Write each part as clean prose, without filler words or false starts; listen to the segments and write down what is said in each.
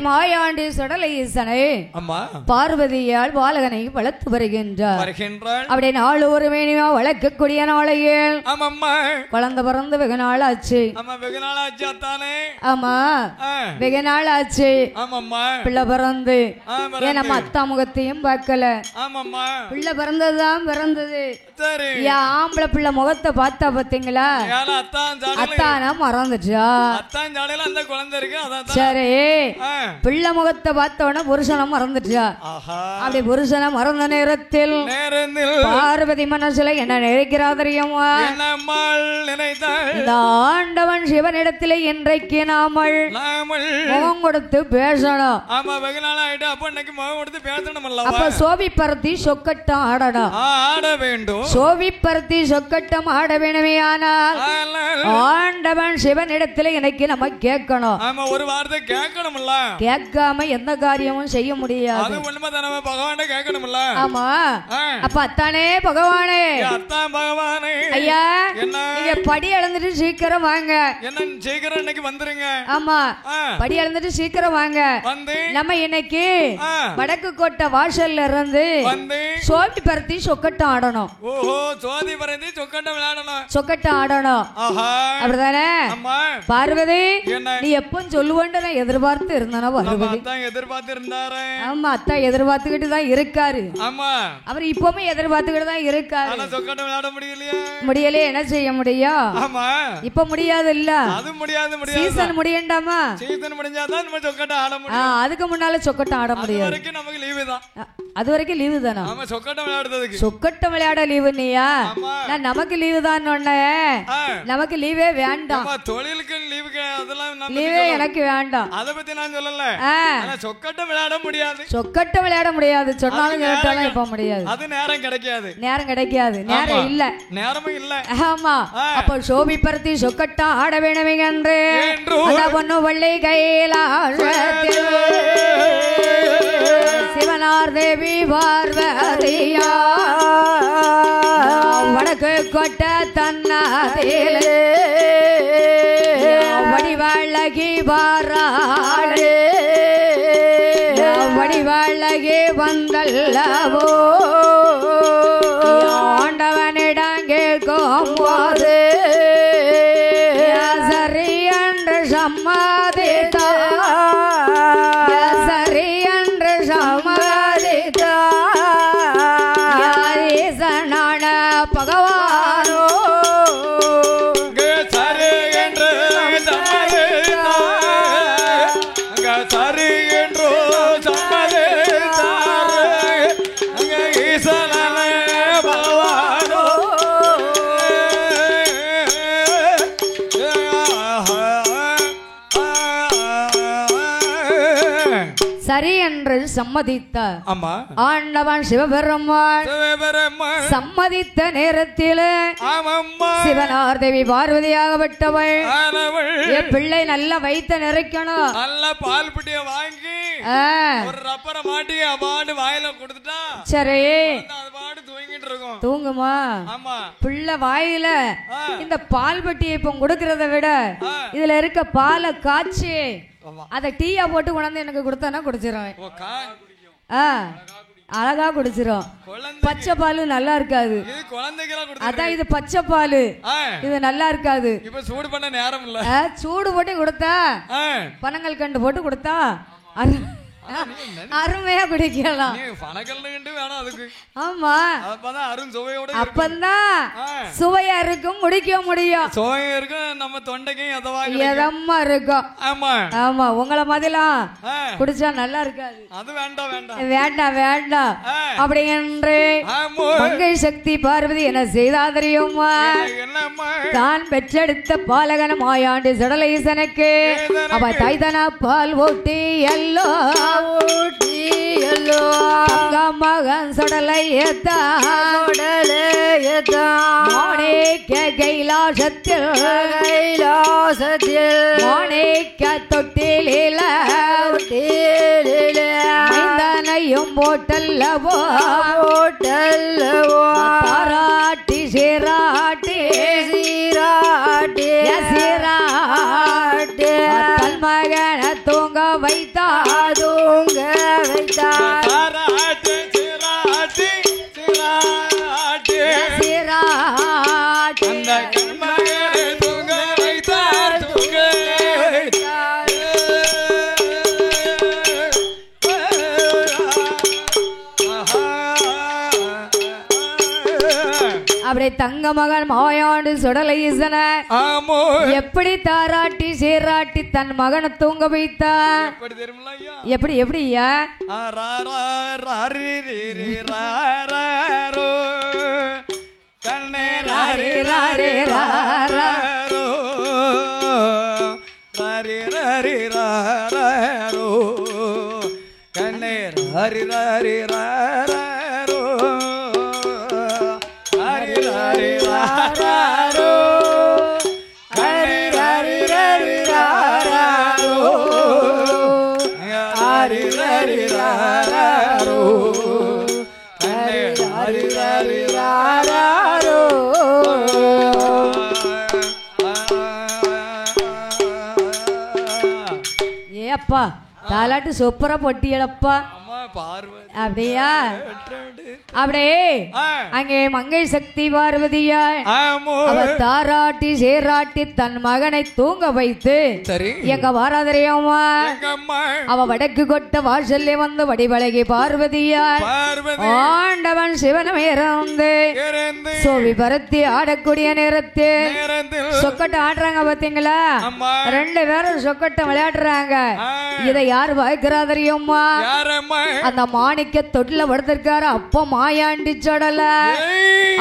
மாயாண்டி சுடலை ஈசனை பார்வதியால் பாலகனை வளர்த்து வருகின்றார். அப்படி நாள் ஒரு மேனியா வளர்க்கக்கூடிய நாளையில் குழந்தை பிறந்து வெகு நாள் ஆச்சு. ஆமா வெகு நாள் ஆச்சு பிள்ளை பிறந்து. ஏன் நம்ம அத்தா முகத்தையும் பார்க்கல. பிள்ளை பிறந்ததுதான் பிறந்தது. ஆம்பளை பிள்ளை முகத்தை பார்த்தா பாத்தீங்களா? அத்தானா மறந்துச்சா? சரி பிள்ளை முகத்தை பார்த்தோன்னா புருஷனை மறந்துச்சா? அப்படி புருஷனை மறந்த நேரத்தில் பார்வதி மனசுல என்ன நினைக்கிறா தெரியுமா? இந்த ஆண்டவன் சிவனிடத்திலே இன்றைக்கு நாமல் முகம் கொடுத்து பேசணும். அப்ப சோபி பருத்தி சொக்கட்டம் ஆடணும். ஆட வேண்டும். சோவி பருத்தி சொக்கட்டம் ஆட வேணுமே. ஆனால் ஆண்டவன் சிவனிடத்தில் எனக்கு நம்ம கேட்கணும். ஒரு வார்த்தை கேட்கணும். கேட்காம எந்த காரியமும் செய்ய முடியாது. ஆமா அப்ப அத்தானே பகவானே ஐயா நீங்க படி அளந்துட்டு சீக்கிரம் வாங்க. சீக்கிரம் இன்னைக்கு வந்துருங்க. ஆமா படி அளந்துட்டு சீக்கிரம் வாங்க. நம்ம இன்னைக்கு வடக்கு கோட்டை வாசல்ல இருந்து சோவி பருத்தி சொக்கட்டம் ஆடணும். சொக்கட்டம் ஆடணும். அப்படிதானே பார்வதி? நீ எப்ப சொல்லுவேன்னு நான் எதிர்பார்த்து இருந்தானா பார்வதி? ஆமா அத்தா எதிர்பார்த்துக்கிட்டு தான் இருக்காரு. அவர் இப்பவுமே எதிர்பார்த்துக்கிட்டு தான் இருக்காரு. முடியலையே என்ன செய்ய முடியும்? இப்ப முடியாது இல்ல. சீசன் முடியண்டாமா? அதுக்கு முன்னால சொக்கட்டம் ஆட முடியாது. அது வரைக்கும் லீவு தானா? சொக்கட்டம் விளையாட லீவு நீயா? நான் நமக்கு லீவு தான். நமக்கு லீவே வேண்டாம். தொழிலுக்கு லீவே எனக்கு வேண்டாம். அத பத்தி நான் சொல்லல. சொக்கட்டம் விளையாட முடியாது. சொக்கட்டம் விளையாட முடியாது. சொன்னாலும் கேட்டாலும் இப்ப முடியாது. அது நேரம் கிடைக்காது. நேரம் கிடைக்காது. நேரம் இல்ல. நேரமும் இல்ல. ஆமா அப்ப சோபி பருத்தி சொக்கட்டம் ஆட வேணுமே என்று பொண்ணு வள்ளி கையிலாசத்தில் சிவனார் தேவி பார்வதியா வடக்கு கொட்ட தன்னாதிலே வடிவழகி வாராளே வடிவழகி வந்தல்லவோ ஆண்டவனிடம் கேட்கும் போது சரி என்று சம்மதித்தா. சரி என்று சம்மதித்தா. ஈசனான பகவானோ சரி என்று சம்மதித்தா. சரி என்று சம்மதித்தா. ஈசனான பகவானோ சரி என்று சம்மதித்தார். ஆண்டவன் சிவபெருமான் சம்மதித்த நேரத்தில் சிவனார் தேவி பார்வதியாகப்பட்டவள் என் பிள்ளை நல்லா வைத்த நிறைக்கணும். நல்ல பால் பிட்டிய வாங்கி ஒரு ரப்பரை மாட்டி அபாடு வாயில கொடுத்துட்டா சரி தூங்குமா? பிள்ளை வாயில இந்த பால் பட்டியை இப்ப கொடுக்கறத விட இதுல இருக்க பாலை காய்ச்சி அத டீயா போட்டு கொண்டாந்து எனக்கு கொடுத்தானா குடிச்சிரும். அழகா குடிச்சிரும். பச்சை பாலு நல்லா இருக்காது. அதான் இது பச்சை பாலு. இது நல்லா இருக்காது. சூடு பண்ண நேரம் இல்ல. சூடு போட்டு கொடுத்தா பனங்கள் கண்டு போட்டு கொடுத்தா அருமையா குடிக்கலாம். ஆமா அப்பதான் சுவையா இருக்கும். குடிக்க முடியும். சுவையா இருக்கும். நம்ம தொண்டைக்கும் எதமா இருக்கும். ஆமா உங்களை மாதிரிலாம் குடிச்சா நல்லா இருக்காது. அது வேண்டாம் வேண்டாம் வேண்டாம் வேண்டாம். அப்படி என்று மங்கை சக்தி பார்வதி என்ன செய்தா தெரியுமா? தான் பெற்றெடுத்த பாலகன மாயாண்டி சுடலேசனுக்கு அவ தாய்தனா பால் ஓட்டி எல்லோ மகன் சுடலை கைலாசத்தில் மாணிக்க தொட்டில மைந்தனையும் போட்டல்லவோ பாராட்டி சீராட்டி சீராட்டி சீராட்டி தன் மகனை தூங்க வைத்தா தங்க மகன் மாயாண்டு சுடலை ஈசன எப்படி தாராட்டி சீராட்டி தன் மகனை தூங்க வைத்தான். எப்படி எப்படியா கண்ணே ராரே ராரே ராரோ ராரே ராரே ராரோ கண்ணே ராரே ராரே ராரோ ராரே ராரே ராரோ கண்ணே ராரே ராரே ராரோ ராரே ராரே ராரோ கண்ணே ராரே ராரே ராரோ. ஏப்பா தாலாட்டு சூப்பரா பொட்டியலப்பா. அப்படியா அப்படியே அங்கே மங்கை சக்தி பார்வதியா அவ தாராட்டி சேராட்டி தன் மகனை தூங்க வைத்து எங்க வாராதரையம்மா அவ வடக்கு கொட்ட வாசல்ல வந்து வடிவழகி பார்வதியா ஆண்டவன் சிவனமே இருந்து சோவி பரத்தி ஆடக்கூடிய நேரத்தில் சொக்கட்ட ஆடுறாங்க பாத்தீங்களா, 2 பேரும் சொக்கட்டம் விளையாடுறாங்க. இதை யாரு வாய்க்கிறா தெரியுமா? அந்த மாணிக்க தொட்டில படுத்திருக்காரு அப்ப மாயாண்டி சொடல.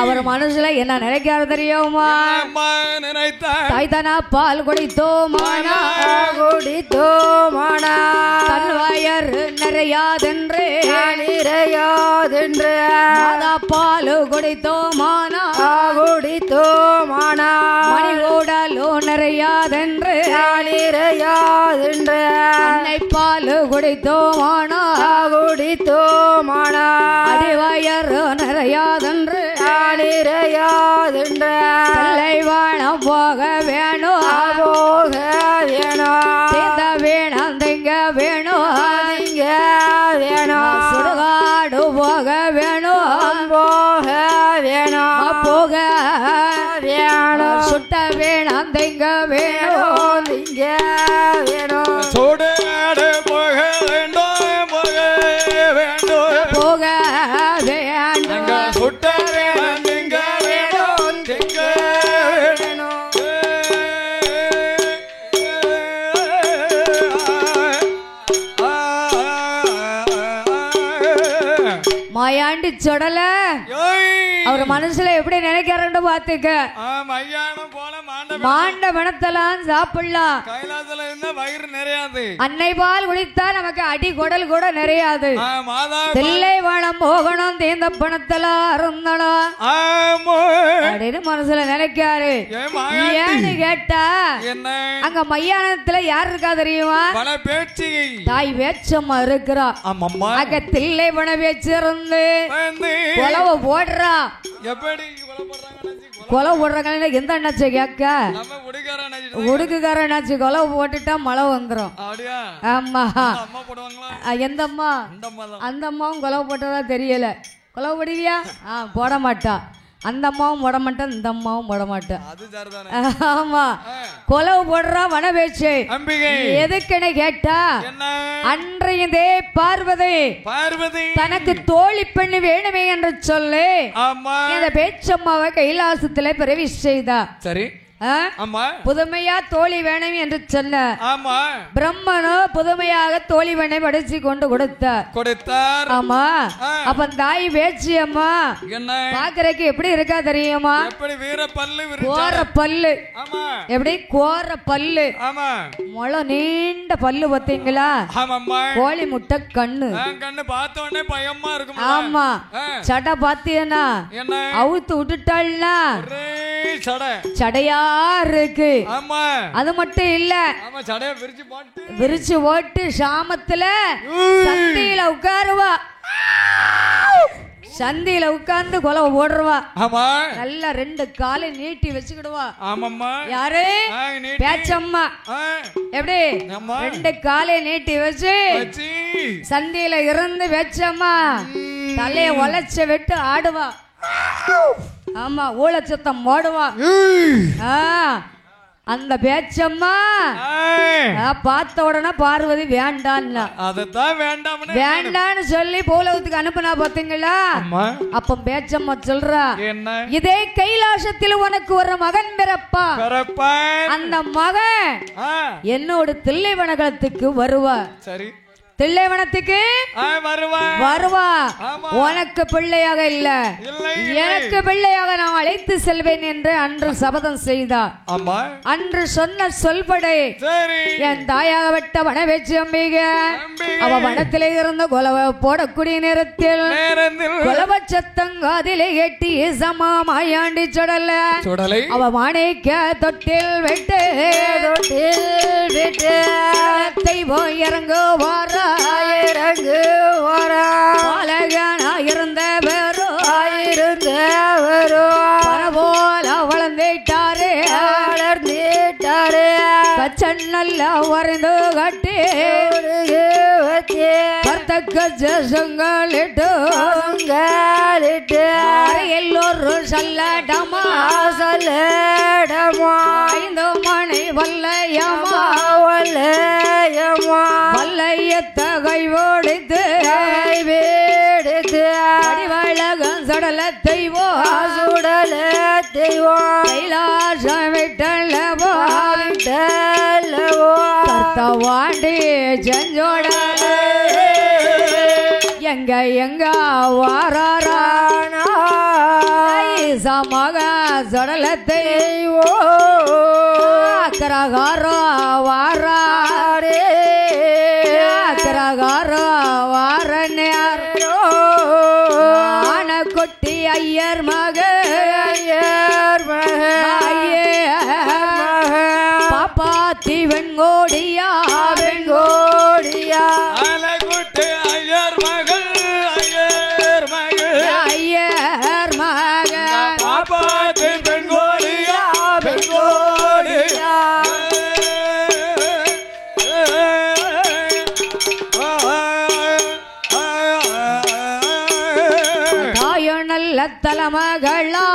அவர் மனசுல என்ன நினைக்காரு தெரியுமா? தாய்தானா பால் குடித்தோமானா குடித்தோமானா தன் வயர் நிறையாதென்று நிறையாதென்று பால் குடித்தோமானா குடித்தோமானா மணி கூடலோ நிறையாதென்று நிறையாதென்று அன்னை பால் குடித்தோமானா குடித்தோமானா அடிவயர் நிறையாதென்று நிறையாதென்று வாழம் போக வேணும் போக வேணும் தீந்த வேணும் திங்க வேணும் திங்க வேணும் சுடுகாடு போக வேணும் போக வேணும் போக வேணும் சுட்ட வேணும் திங்க வேணும் திங்க வேணும் சுடுகாடு போக வேண்டும் போக வேண்டும் போக வேண்டும் சுட்ட வேணும் திங்க வேணும் திங்க வேணும். மாயாண்டி சொடல அவர் மனசுல எப்படி நினைக்கிறாரு பாத்துக்க. மாண்ட மனத்தெல்லாம் சாப்பிடலாம், கைலாசத்துல இருந்தா வயிறு நிறையாது. அன்னை பால் குடித்தா நமக்கு அடி குடல் கூட நிறையாது. தில்லை வளம் போகணும் தீந்த பணத்தெல்லாம் அருந்தணும் அப்படின்னு மனசுல நினைக்காரு. ஏன்னு கேட்டா அங்க மையானத்துல யார் இருக்கா தெரியுமா? தாய் வேச்சம்மா இருக்கிறா. அங்க தில்லை பண வேச்சு இருந்து கொலவ போடுறா. எப்படி கொலை போடுறாங்க எந்த அண்ணாச்சு கேட்க உடுக்குக்கார அண்ணாச்சு கொலை போட்டுட்டா மழை வந்துடும். ஆமா எந்த அம்மா அந்த அம்மாவும் கொலை போட்டதா தெரியல. கொலை போடுவியா? போட மாட்டா. அந்த அம்மாவும் போட மாட்டேன் இந்த அம்மாவும் போட மாட்டேன். ஆமா கொலை போடுறா வன பேச்சு. எதுக்குன்னு கேட்டா அன்றையதே பார்வதி தனக்கு தோழி பெண்ணு வேணுமே என்று சொல்லி இந்த பேச்சம்மாவை கைலாசத்துல பிறவி செய்தா. சரி புதுமையா தோழி வேணும் என்று சொன்ன பிரம்மனோ புதுமையாக தோழி வேணை படைச்சு கொண்டு கொடுத்தார். ஆமா அப்ப தாய் வேச்சி அம்மா பாக்குறதுக்கு எப்படி இருக்கா தெரியுமா? கோர பல்லு. எப்படி கோர பல்லு, முளை நீண்ட பல்லு பாத்தீங்களா? கோழி முட்டை கண்ணு பார்த்தோன்னே பயமா இருக்கும். ஆமா சடை பாத்தீங்கன்னா அவுத்து விட்டுட்டாள்னா சடையா இருக்கு. அது மட்டும் இல்ல விரிச்சு போட்டு சாமத்துல சந்தியில உட்காருவா. சந்தியில உட்கார்ந்து கொலை ஓடுறவா. நல்லா 2 காலை நீட்டி வச்சுக்கிடுவா. யாரு? பேச்சம்மா. எப்படி 2 காலை நீட்டி வச்சு சந்தியில இருந்து பேச்சம்மா தலைய உழைச்ச விட்டு ஆடுவா. ஆமா ஊழச்சத்தம் ஓடுவா. அந்த பேச்சம்மா பார்த்த உடனே பார்வதி வேண்டான்னா அதத்தான் வேண்டாம் வேண்டான்னு சொல்லி பூலோகத்துக்கு அனுப்புனா பாத்தீங்களா? அப்ப பேச்சம்மா சொல்றா, இதே கைலாசத்தில் உனக்கு ஒரு மகன் பிறப்பா, அந்த மகன் என்னோட தில்லைவனகலத்துக்கு வருவா. சரி, தில்லைவனத்துக்கு வருவா. உனக்கு பிள்ளையாக இல்ல, எனக்கு பிள்ளையாக நான் அழைத்து செல்வேன் என்று அன்று சபதம் செய்தார். அன்று சொன்ன சொல்படை என் தாயாக விட்ட வனவேச்சு அம்பிகை அவ வனத்திலே இருந்து கொலவை போடக்கூடிய நேரத்தில் கொலவ சத்தங்காதிலே எட்டி சமாயாண்டி சுடலை அவ மாணிக்க தொட்டில் விட்டு போய் இறங்கு வார இருந்த போல வளர்ந்துட்டாரு கச்சன்னல்ல வரைந்து கட்டி கர்த்தக்கலிட்டு எல்லோரும் சொல்லடமா 5 மணி வல்லையம்மா வல்லையத்த கைவோடித்து அடிவழகம் சுடல தெய்வோ கைலாசம் விட்டல்லவோ கர்த்தவாண்டி செஞ்சோட எங்க வாரானா சமக சுடல தெய்வோ அக்கரகாரோ வாரே அக்கரகாரோ வாரோ ஆன கொட்டி ஐயர் மக பாப்பாத்தி வெங்கோடியா குட்டி ஐயர் மகள் ஐயர் மக பாப்பாத்தி வெங்கோடியா தலமகளா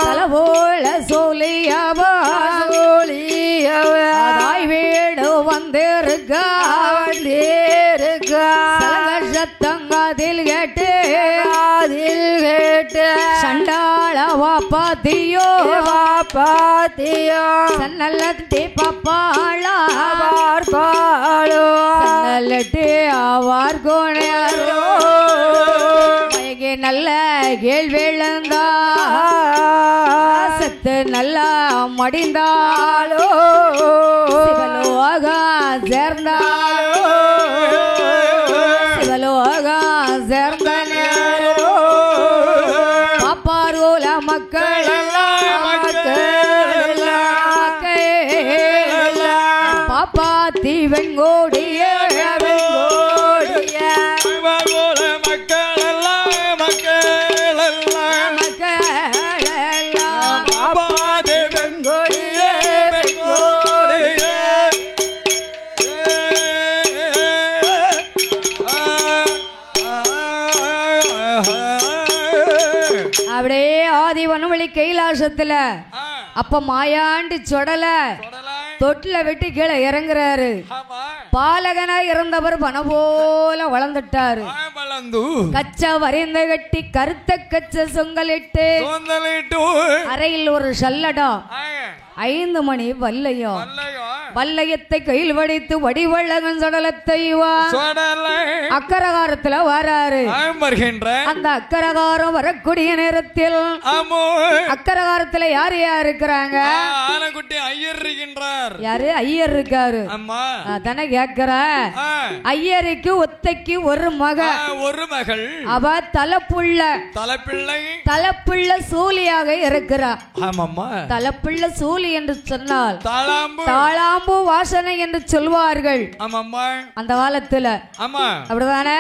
தலபோல சோழியாய் வீடு வந்திருக்க சத்தங்காதில் கேட்டு சண்டாள வாப்பாத்தியோ சன்னல்லட்டி பாப்பாளா சன்னல்லட்டி ஆவார்கோணையாரோ நல்ல கேள்விழந்தா சத்து நல்லா மடிந்தாலோ சிவலோக சேர்ந்த பாப்பாரோல மக்கள் பாப்பாத்தி வெங்கோடிய அப்படியே ஆதிவனவழி கைலாசத்துல அப்ப மாயாண்டி சொடல தொட்டில விட்டு கீழே இறங்குறாரு. பாலகனா இருந்தவர் பன போல வளர்ந்துட்டாரு. கச்ச வரைந்த கட்டி கருத்த கச்ச சொங்கலிட்டு அறையில் ஒரு சல்லடம் 5 மணி வல்லையத்தை கையில் வடித்து வடிவழகன் சடலத்தை அக்கரகாரத்துல வராரு. அந்த அக்கரகாரம் வரக்கூடிய நேரத்தில் அக்கரகாரத்துல யார் இருக்கிறாங்க? யாரு? ஐயர் இருக்காரு. தானே கேக்குற. ஐயருக்கு ஒத்தைக்கு ஒரு மகள் அவ தலைப்புள்ள சூலியாக இருக்கிறார். தலைப்புள்ள சூலி என்று சொன்னால் தாளாம்பு தாளாம்பூ வாசனை என்று சொல்வார்கள். அந்த காலத்துல அப்படிதானே?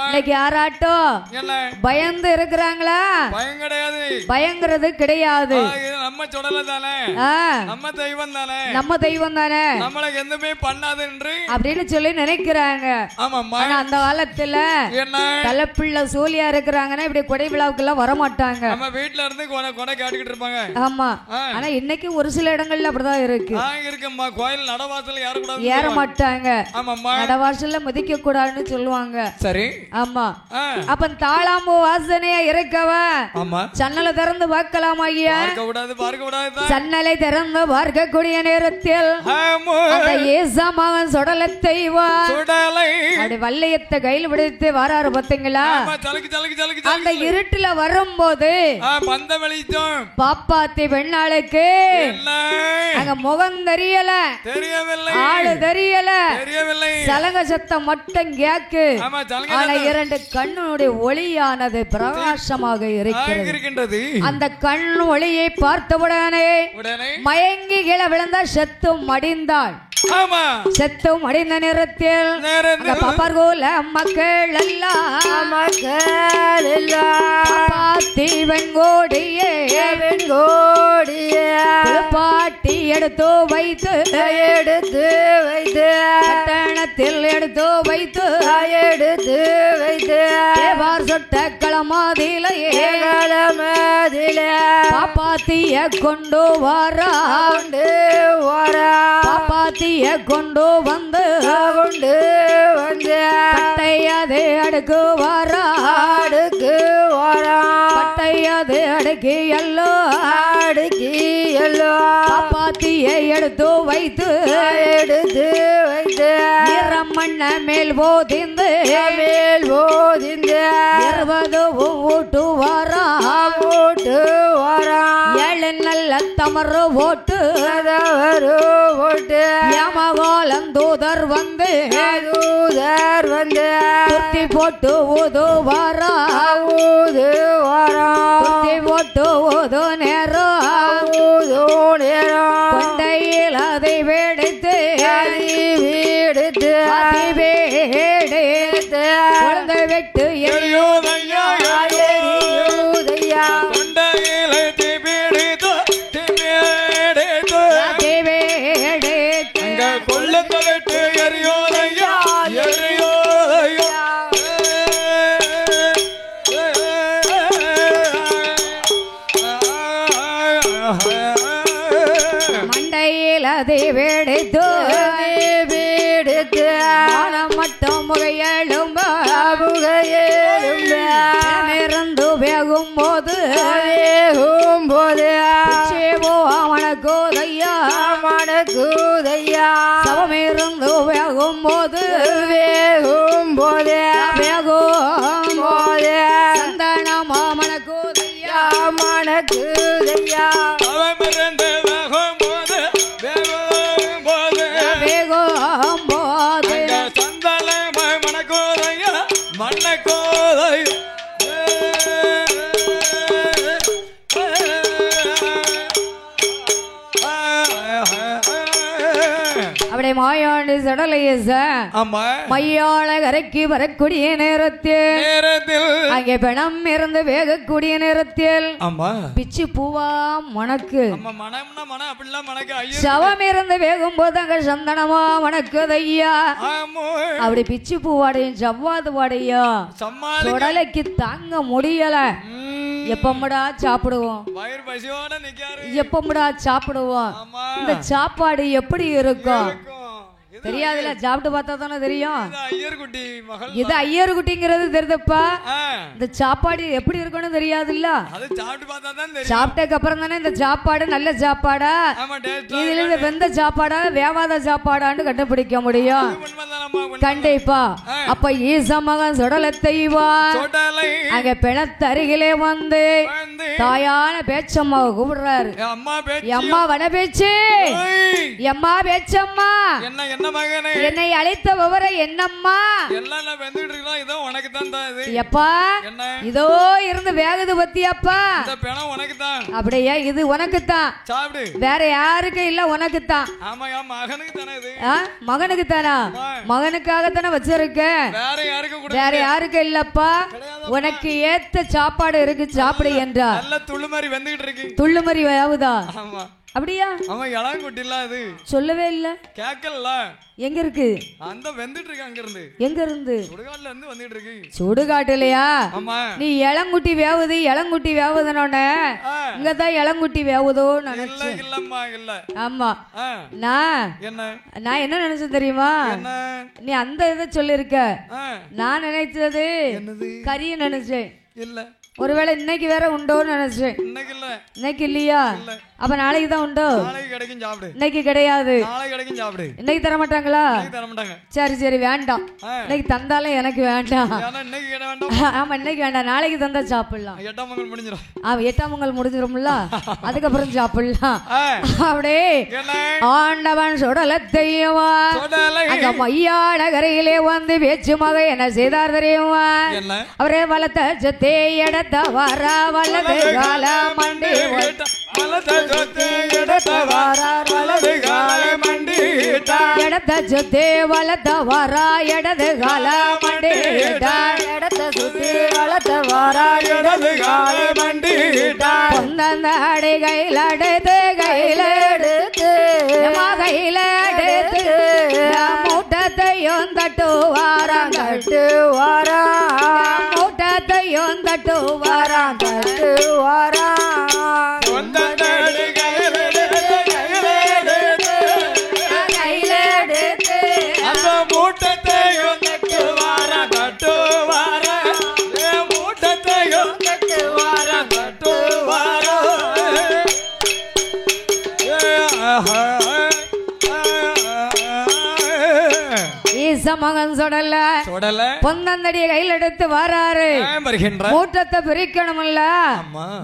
இன்னைக்கு யாராட்டும் பயந்து இருக்கிறாங்களா? பயங்கிறது கிடையாது. நம்ம சுடல தானே, நம்ம தெய்வம் தானே, நம்ம தெய்வம் தானே, நம்மளுக்கு எதுவுமே பண்ணாது என்று அப்படின்னு சொல்லி நினைக்கிறாங்க. ஆனா அந்த காலத்துல தலைப்பிள்ள சூலியா இருக்கிறாங்கன்னா இப்படி கொடை விழாவுக்கு எல்லாம் வரமாட்டாங்க. நம்ம வீட்டுல இருந்து கொடை காட்டிக்கிட்டு இருப்பாங்க. ஆமா. ஆனா இன்னைக்கு ஒரு சில இடங்கள்ல அப்படிதான் இருக்கு. இருக்குமா, கோயில் நடவாசல்ல ஏற மாட்டாங்க, நடவாசல்ல மிதிக்க கூடாதுன்னு சொல்லுவாங்க. சரி. ஆமா. அப்ப தாளாம்பூ வாசனையா இருக்கவ சன்னலை திறந்து பார்க்கலாம் ஐயா. சன்னலை திறந்து பார்க்கக்கூடிய நேரத்தில் அந்த ஏசாமகன் சுடலத்தை அப்படி வல்லையத்தை கையில் பிடித்து வராரு பாத்தீங்களா? அந்த இருட்டுல வரும்போது பாப்பாத்தி பெண்ணாளுக்கு அங்க முகம் தெரியல, ஆளு தெரியல, சலங்க சத்தம் மட்டும் கேக்கு. ஆனா இரண்டு கண்ணுடைய ஒளியானது பிரகாசமாக இருக்கின்றது. அந்த கண் ஒளியை பார்த்தவுடனே மயங்கி கீழே விழுந்த செத்தும் மடிந்தாள். செத்தும் அடைந்த நேரத்தில் பாப்பார்கோல மக்கள் எல்லாம் பாட்டி எடுத்து வைத்து கட்டணத்தில் எடுத்து வைத்து சொட்ட களமாதிலே பாப்பாத்திய கொண்டு வாரா, பாப்பாத்திய கொண்டு வந்து கட்டையது அடுக்கு வாரா, கட்டையது அடுக்கி எல்லோ பாப்பாத்தியை எடுத்து வைத்து மண்ண மேல் போதிந்து 20 ஓட்டு வாரா, ஏழு நல்ல தமறு ஓட்டு யமகோலம் தூதர் வந்து குத்தி போட்டு ஊது வாரா, குத்தி போட்டு ஊது நேரம் கொண்டையில் அதை வெடித்து குழந்தை வெட்டு எரியோதையா கொள்ளத்தை வெட்டு எரியோதையா எரியோதையா மண்டையில் அதை வெடித்து மட்டும் முகையெழும்பு இருந்து வேகும் போது மணக்கூதையா சவமிருந்து வேகும் போது சந்தனமா மணக்கூதையா சவமிருந்து வேகும் போது வேகும் போது சந்தனமா மணக்கூதையா மணக்கூதை அப்படியே மாயாண்டி சடலையச மையாள கரைக்கு வரக்கூடிய நேரத்தில் அங்கே பிணம் இருந்து வேகக்கூடிய நேரத்தில் பிச்சு பூவா மணக்கு சவம் இருந்து வேகும் போது அங்க சந்தனமா மணக்குது ஐயா. அப்படி பிச்சு பூவாடையும் ஜவ்வாது வாடையா சுடலைக்கு தாங்க முடியல. எப்பமுடா சாப்பிடுவோம், எப்பமுடா சாப்பிடுவோம், இந்த சாப்பாடு எப்படி இருக்கும் தெரியாதுல, சாப்பிட்டு பார்த்தா தானே தெரியும். இது ஐயர் குட்டிங்கிறது தெரியுதுப்பா, இந்த சாப்பாடு எப்படி இருக்கும்னு தெரியாதுல்ல. சாப்பிட்டதுக்கு அப்புறம் தானே இந்த சாப்பாடு நல்ல சாப்பாடா, இதுல இருந்து வெந்த சாப்பாடா வேவாத சாப்பாடான்னு கண்டுபிடிக்க முடியும். கண்டிப்பா. அப்ப ஈசமகன் சுடலத்தை அங்க பிணத்தருகிலே வந்து தாயான பேச்சம்மா கூப்பிடுறாரு. எம்மா வன பேச்சு, எம்மா பேச்சம்மா என்ன மகனே என்னை அழைத்த விவரம் என்னம்மா எல்லாம் நான் வெந்துட்டு இருக்கோம் இதோ உனக்கு தான் இது எப்பா என்ன இதோ இருந்து வேகுது பத்தியாப்பா இந்த பணம் உனக்கு தான் அப்படியே இது உனக்கு தான் சாப்பிடு வேற யாருக்கும் இல்ல உனக்கு தான் ஆமா மகனுக்கு தானே இது மகனுக்கு தானா மகனுக்காக தானே வச்சிருக்கேன் வேற யாருக்கும் இல்லப்பா உனக்கு ஏத்த சாப்பாடு இருக்கு சாப்பிடு என்றா நல்ல துள்ளுமாரி வந்துகிட்டு இருக்கு துள்ளுமாரி வேவுதா ஆமா அப்படியா அவன் இளங்குட்டி இல்ல அது சொல்லவே இல்ல கேட்கல எங்க இருக்கு அந்த வெந்துட்டு இருக்கு அங்க இருந்து எங்க இருந்து சுடுகாட்டுல இருந்து வந்துட்டு இருக்கு சுடுகாட்டுலயா நீ இளங்குட்டி வேவுதுனோட இங்கதான் இளங்குட்டி வேவுதோ நினைச்சேன் இல்லம்மா இல்ல ஆமா நான் என்ன நினைச்சேன் தெரியுமா நீ அந்த இதை சொல்லிருக்க நான் நினைச்சது கறிய நினைச்சேன் இல்ல ஒருவேளை இன்னைக்கு வேற உண்டோன்னு நினைச்சேன் இன்னைக்கு இல்லையா அப்ப நாளைக்கு தான் உண்டோ இன்னைக்கு கிடையாது இன்னைக்கு தர மாட்டாங்களா சரி சரி வேண்டாம் இன்னைக்கு தந்தாலும் எனக்கு வேண்டாம் ஆமா இன்னைக்கு வேண்டாம் நாளைக்கு தந்தா சாப்பிடலாம் 8ஆம் பொங்கல் முடிஞ்சிரும்ல அதுக்கப்புறம் சாப்பிடலாம் அப்படியே ஆண்டவன் சுடலத்தையுமா அங்க மையாட கரையிலே வந்து பேச்சு மக என்ன செய்தார் தெரியுமா அவரே வளர்த்த ஜத்தே எடத்த வர வலது கால மண்டி இடத்த சுத்தி வளர்த்த வர இடது கால மண்டி இடத்த சுத்தி வளர்த்த வர இடது கால மண்டி பொந்தந்தாடி கையில் எடுத்து மூட்டத்தையும் தட்டு வாரம் மூட்டத்தையும் தட்டு வாரம் மகன் சொடல பொந்தந்தடியை கையில் எடுத்து வராரு மூட்டத்தை பிரிக்கணும்ல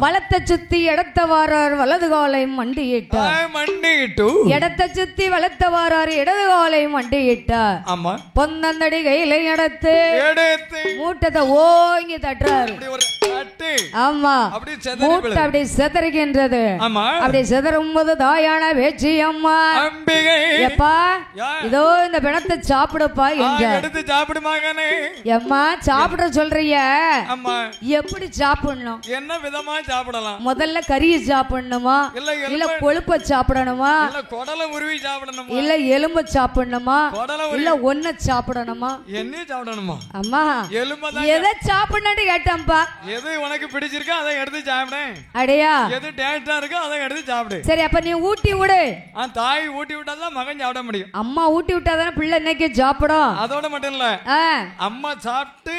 வலத்தை சுத்தி இடத்த வாரார் வலது காலை மண்டியிட்டு இடத்தை சுத்தி வலத்த வாராரு இடது காலை மண்டியிட்டார் பொந்தந்தடி கையில எடுத்து மூட்டத்தை ஓங்கி தட்டுறாரு ஆமா மூட்டை அப்படி செதறுகின்றது அப்படி செதறும் போது தாயான வேச்சி அம்மா எப்பா இதோ இந்த பிணத்தை சாப்பிடுப்பா எடுத்து சாப்பிடுமாங்கனே அம்மா சாப்பிட சொல்றிய எப்படி சாப்பிடணும் என்ன விதமா சாப்பிடலாம் முதல்ல கறியை சாப்பிடணுமா இல்ல கொழுப்ப சாப்பிடணுமா இல்ல குடலை உருவி சாப்பிடணுமா இல்ல எலும்பு சாப்பிடணுமா இல்ல ஒன்ன சாப்பிடணுமா என்ன சாப்பிடணுமா அம்மா எலும்பு எதை சாப்பிடணும்னு கேட்டேன்பா எது உனக்கு பிடிச்சிருக்கோ அதை எடுத்து சாப்பிடு அடையா எது டேஸ்டா இருக்கோ அதை எடுத்து சாப்பிடு சரி அப்ப நீ ஊட்டி விடு தாய் ஊட்டி விட்டாதான் மகன் சாப்பிட முடியும் அம்மா ஊட்டி விட்டாதானே பிள்ளை இன்னைக்கு சாப்பிடும் அதோட மட்டும் இல்ல அம்மா சாப்பிட்டு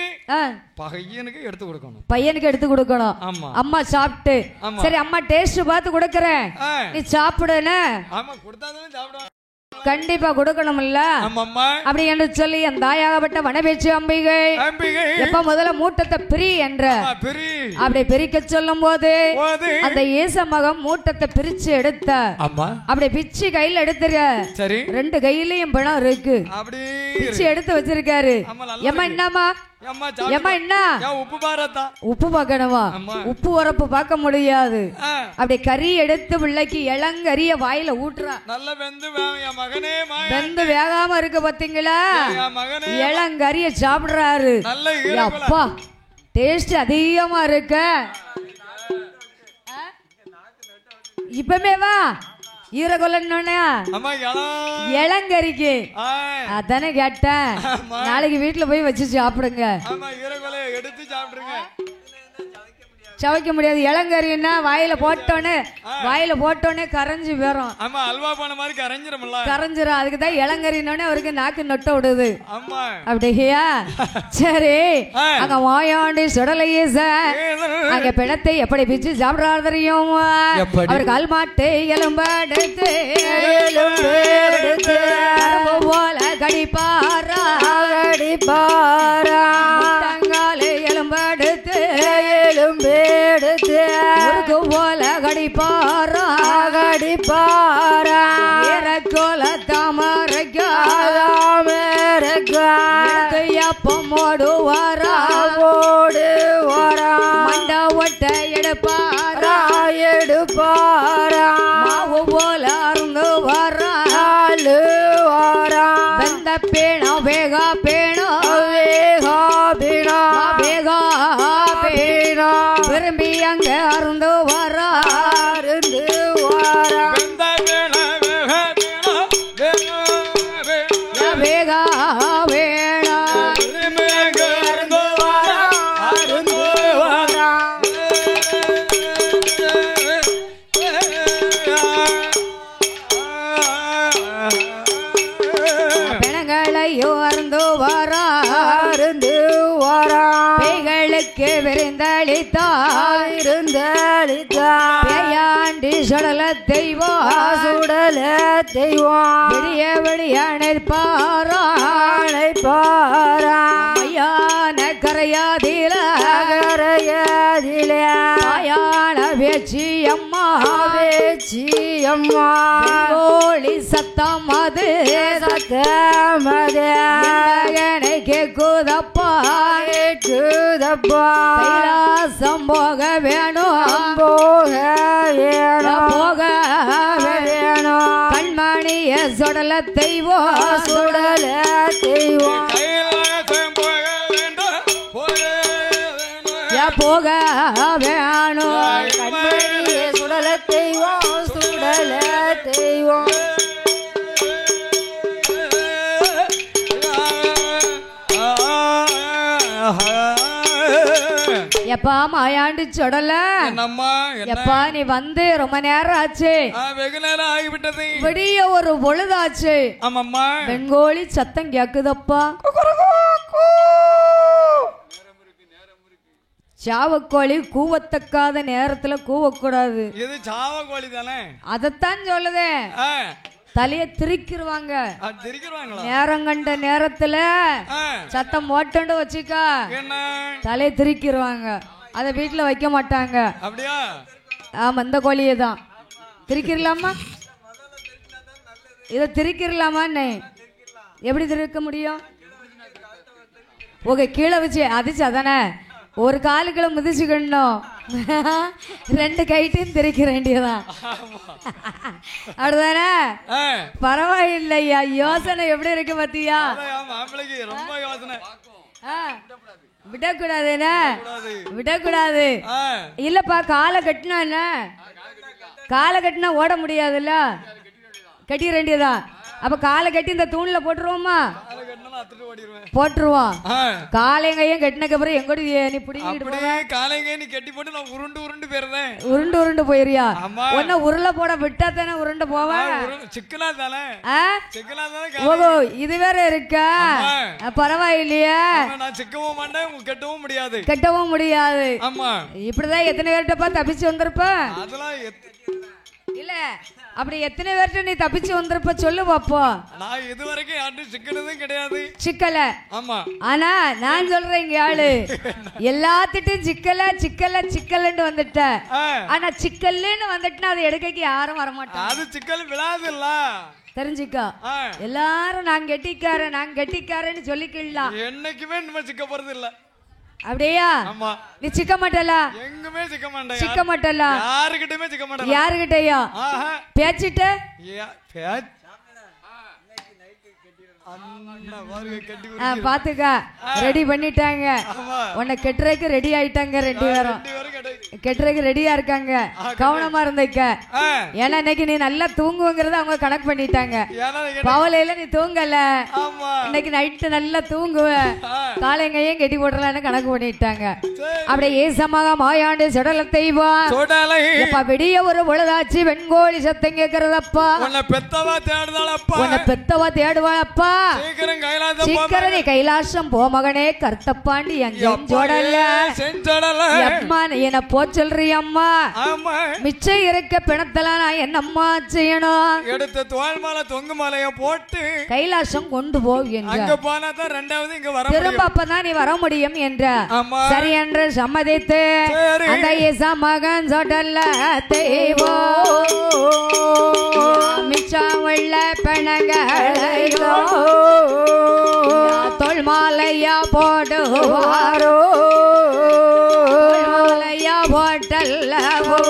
பையனுக்கு எடுத்து கொடுக்கணும் அம்மா சாப்பிட்டு சரி அம்மா டேஸ்ட் பார்த்து கொடுக்கறேன் நீ சாப்பிடுன ஆமா கொடுத்தாதானே சாப்பிடுவாங்க கண்டிப்பா கொடுக்கணும்ல அப்படி என்று சொல்லி அந்த தாயாகப்பட்ட வனபேச்சு அம்பிகை எப்ப முதல்ல மூட்டத்தை பிரி என்ற அப்படி பிரிக்க சொல்லும் போது அந்த ஏச மகம் மூட்டத்தை பிரிச்சு எடுத்த அப்படி பிச்சு கையில எடுத்துரு ரெண்டு கையிலயும் பணம் இருக்கு பிச்சு எடுத்து வச்சிருக்காரு எம்மா என்னமா உப்பு பார்க்கணுமா உப்பு உரப்பு பார்க்க முடியாது அப்படி கறி எடுத்து பிள்ளைக்கு இளங்கறிய வாயில ஊட்டுறா நல்ல வெந்து வேகாம இருக்கு பாத்தீங்களா இளங்கறிய சாப்பிடுறாரு அப்பா டேஸ்ட் அதிகமா இருக்க இப்பமே வா இளங்கறிக்கு அதானே கேட்டேன் நாளைக்கு வீட்டுல போய் வச்சு சாப்பிடுங்க சவைக்க முடியாது இளங்கறின்னா வாயில போட்டோன்னே கரைஞ்சு போயிரும் கரைஞ்சிரும் அதுக்குதான் இளங்கறினோடனே அவருக்கு நாக்கு நொட்ட விடுது அப்படியா சரி அங்க வாயாண்டி சுடலையே சார் அங்க பிணத்தை எப்படி பிச்சு சாப்பிடாரு தெரியும் அவர் கால் மாட்டு எலும்படுத்து போல கடிப்பாரா எலும்படுத்து போல கடிப்பாரா கோல தாமரைக்காக அப்பமோடு வாரா மண்ட ஒட்ட எடுப்பாரா மாவு போல அருந்து வாரா வெந்த பேணம் வேகா பேணம் விரும்பி அங்க அருந்து வாரா வேகா வேணா பெணங்களையோ அருந்து வாரா பேய்களுக்கு விருந்தளித்தாண்டி சுடல தெய்வம் விடிய விடியானை பாராயான கரையாதில ஆயான வேச்சி அம்மா கோழி சத்தம் அது மகனை கேக்குதப்பா கைலாசம் போக வேணும் கண்மணிய சுடல தெய்வம் போக வேணும் கண்மணிய சுடல தெய்வம் எப்பா மாயாண்டி சொடல எப்பா நீ வந்து ரொம்ப நேரம் ஆச்சு வெகு நேரம் ஆகிவிட்டது விடிய ஒரு பொழுதாச்சு ஆமாம்மா பெண்கோழி சத்தம் கேக்குதப்பா சாவக்கோழி கூவத்தக்காத நேரத்துல கூவக்கூடாது இது சாவக்கோழி தானே அதத்தான் சொல்லுதே தலைய திரிக்கிருவாங்க நேரம் கண்ட நேரத்துல சத்தம் மோட்டண்டு வச்சுக்கா தலைய திரிக்கிருவாங்க அத வீட்டுல வைக்க மாட்டாங்க அப்படியா ஆமா இந்த கோழியே தான் திரிக்கிரலாமா இத திரிக்கிரலாமா எப்படி திரிக்க முடியும் உங்க கீழே வச்சு அதிச்சு அதானே ஒரு காலுக்குள்ள மிதிச்சுக்கணும் ரெண்டு கைட்டையும் திரிக்க வேண்டியதான் அப்படிதானே பரவாயில்லையா யோசனை எப்படி இருக்கு பாத்தியா ரொம்ப யோசனை விடக்கூடாது விடக்கூடாது இல்லப்பா காலை கட்டினா என்ன காலை கட்டினா ஓட முடியாதுல்ல கட்டிட வேண்டியதான் அப்ப காலை கட்டி இந்த தூண்ல போட்டுருவோமா போட்டுருவோம் காலைங்கையும் கட்டினக்கு அப்புறம் எங்கோடி நீ பிடிக்கிட்டு காலைங்க நீ கட்டி போட்டு நான் உருண்டு போயிருந்தேன் உருண்டு போயிருயா ஒன்ன உருளை போட விட்டா தானே உருண்டு போவேன் சிக்கனா தானே ஓஹோ இது வேற இருக்கா பரவாயில்லையா நான் சிக்கவும் மாட்டேன் கட்டவும் முடியாது ஆமா இப்படிதான் எத்தனை பேர்கிட்டப்பா தப்பிச்சு வந்திருப்ப அதெல்லாம் இல்ல அப்படி எத்தனை பேர்ட்ட நீ தப்பிச்சு வந்திருப்ப சொல்லு பாப்போ நான் இதுவரைக்கும் யார்ட்டும் சிக்கனதும் கிடையாது சிக்கல ஆமா ஆனா நான் சொல்றேன் இங்க ஆளு எல்லாத்திட்டும் சிக்கலன்னு வந்துட்ட ஆனா சிக்கல்னு வந்துட்டுனா அதை எடுக்க யாரும் வரமாட்டாங்க அது சிக்கல் விழாது இல்ல தெரிஞ்சுக்கோ எல்லாரும் நான் கெட்டிக்காரன்னு சொல்லிக்கலாம் என்னைக்குமே நம்ம சிக்க போறது இல்ல அப்படியா நீ சிக்க மாட்டல எங்குமே சிக்க மாட்டல யாருகிட்டயா பேச்சிட்ட பாத்துக்க ரெடி பண்ணிட்டாங்க உன்னை கெட்டுறதுக்கு ரெடி ஆயிட்டாங்க ரெண்டு பேரும் கெட்டுறதுக்கு ரெடியா இருக்காங்க கவனமா இருந்துக்க ஏன்னா இன்னைக்கு நீ நல்லா தூங்குவங்கிறத அவங்க கணக்கு பண்ணிட்டாங்க பவலையில நீ தூங்கல இன்னைக்கு நைட்டு நல்லா தூங்குவ காலைங்கையும் கெட்டி போடலான்னு கணக்கு பண்ணிட்டாங்க அப்படியே ஏசமாக மாயாண்டு சுடல தெய்வம் விடிய ஒரு பொழுதாச்சு வெண்கோழி சத்தம் கேக்குறதப்பா உன்னை பெத்தவா தேடுவாளப்பா சீக்கிரம் நீ கைலாசம் போ மகனே கருத்தப்பாண்டி எங்கேயும் ஜோடல என்ன போ சொல்றீ அம்மா மிச்சம் இருக்க பிணத்தெல்லாம் நான் என்னம்மா செய்யணும் எடுத்த தோல் மாலை தொங்கு மாலைய போட்டு கைலாசம் கொண்டு போ அங்க போனா தான் ரெண்டாவது இங்க வர திரும்ப அப்பதான் நீ வர முடியும் என்ற சரி என்று சம்மதித்து அந்த ஏசா மகன் சொடல்ல தெய்வோ மிச்சம் உள்ள பிணங்களையோ தோல் மாலையா போடுவாரோ மாலையா போட்டல்லவோ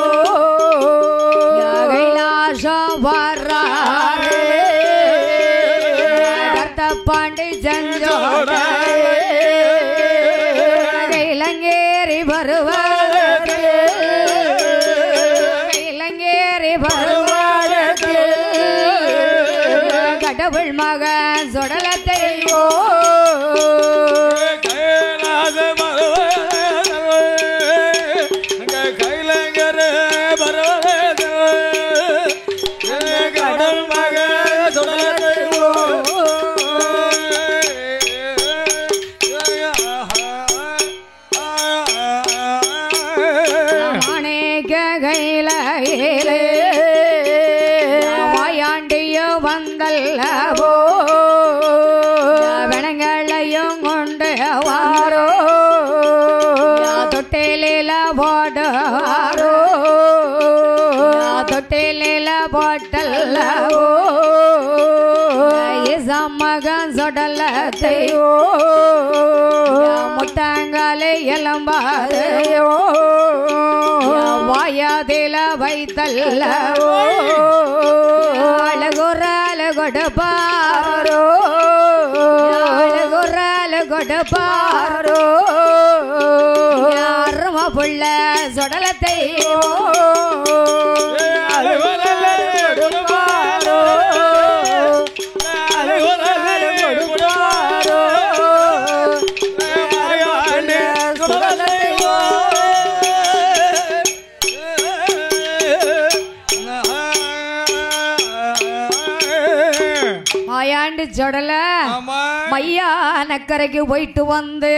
கைலாசம் வர்றாரே கர்த்தப்பாண்டி செஞ்சோட இளங்கேறி வருவார் இளங்கேறி வருவார் கடவுள் மகன் சுடலத்தையோ வந்தல்லவோ வெணங்களையும் கொண்டு வாரோ தொட்டிலில போடுவாரோ தொட்டிலில போட்டல்லவோ மகன் சொடலத்தையோ முட்டாங்காலை எலம்பாதையோ வாயாதில வைத்தல்லவோ அழகுறால கொடுப்பாரோ அழகுறால கொடுப்பாரோ அரும புள்ள சொடலத்தையோ சொடல மையா நக்கரைக்கு போயிட்டு வந்து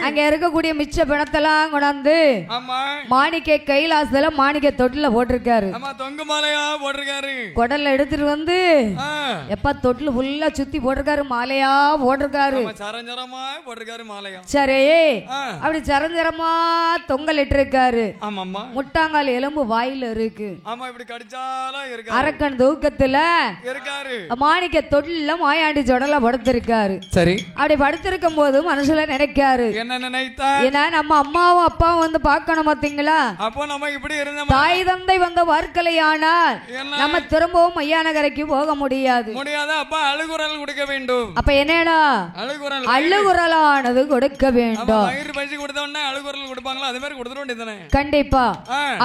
அங்க இருக்கக்கூடிய மிச்ச பணத்தெல்லாம் கொண்டாந்து மாணிக்க கைலாசத்துல மாணிக்க தொட்டில போட்டிருக்காரு குடல்ல எடுத்துட்டு வந்து எப்ப தொட்டில ஃபுல்லா சுத்தி போட்டிருக்காரு மாலையா போட்டிருக்காரு சரி அப்படி சரஞ்சரமா தொங்கலிட்டு இருக்காரு முட்டாங்கால் எலும்பு வாயில இருக்கு அரக்கன் தூக்கத்துல மாணிக்க தொட்டில மாயாண்டி சொடல படுத்திருக்காரு சரி அப்படி படுத்திருக்கும் போது மனசுல நினைக்காரு என்ன நினைத்தார் ஏன்னா நம்ம அம்மாவும் அப்பாவும் வந்து பார்க்கணும் பாத்தீங்களா அப்போ நம்ம இப்படி இருந்த தாய் தந்தை வந்த வார்க்கலையானால் நம்ம திரும்பவும் மையானகரைக்கு போக முடியாது அப்ப அழுகுரல் கொடுக்க வேண்டும் அப்ப என்னடா அழுகுரலானது கொடுக்க வேண்டும் அழுகுரல் கொடுப்பாங்களா அதே மாதிரி கொடுத்துட வேண்டியதானே கண்டிப்பா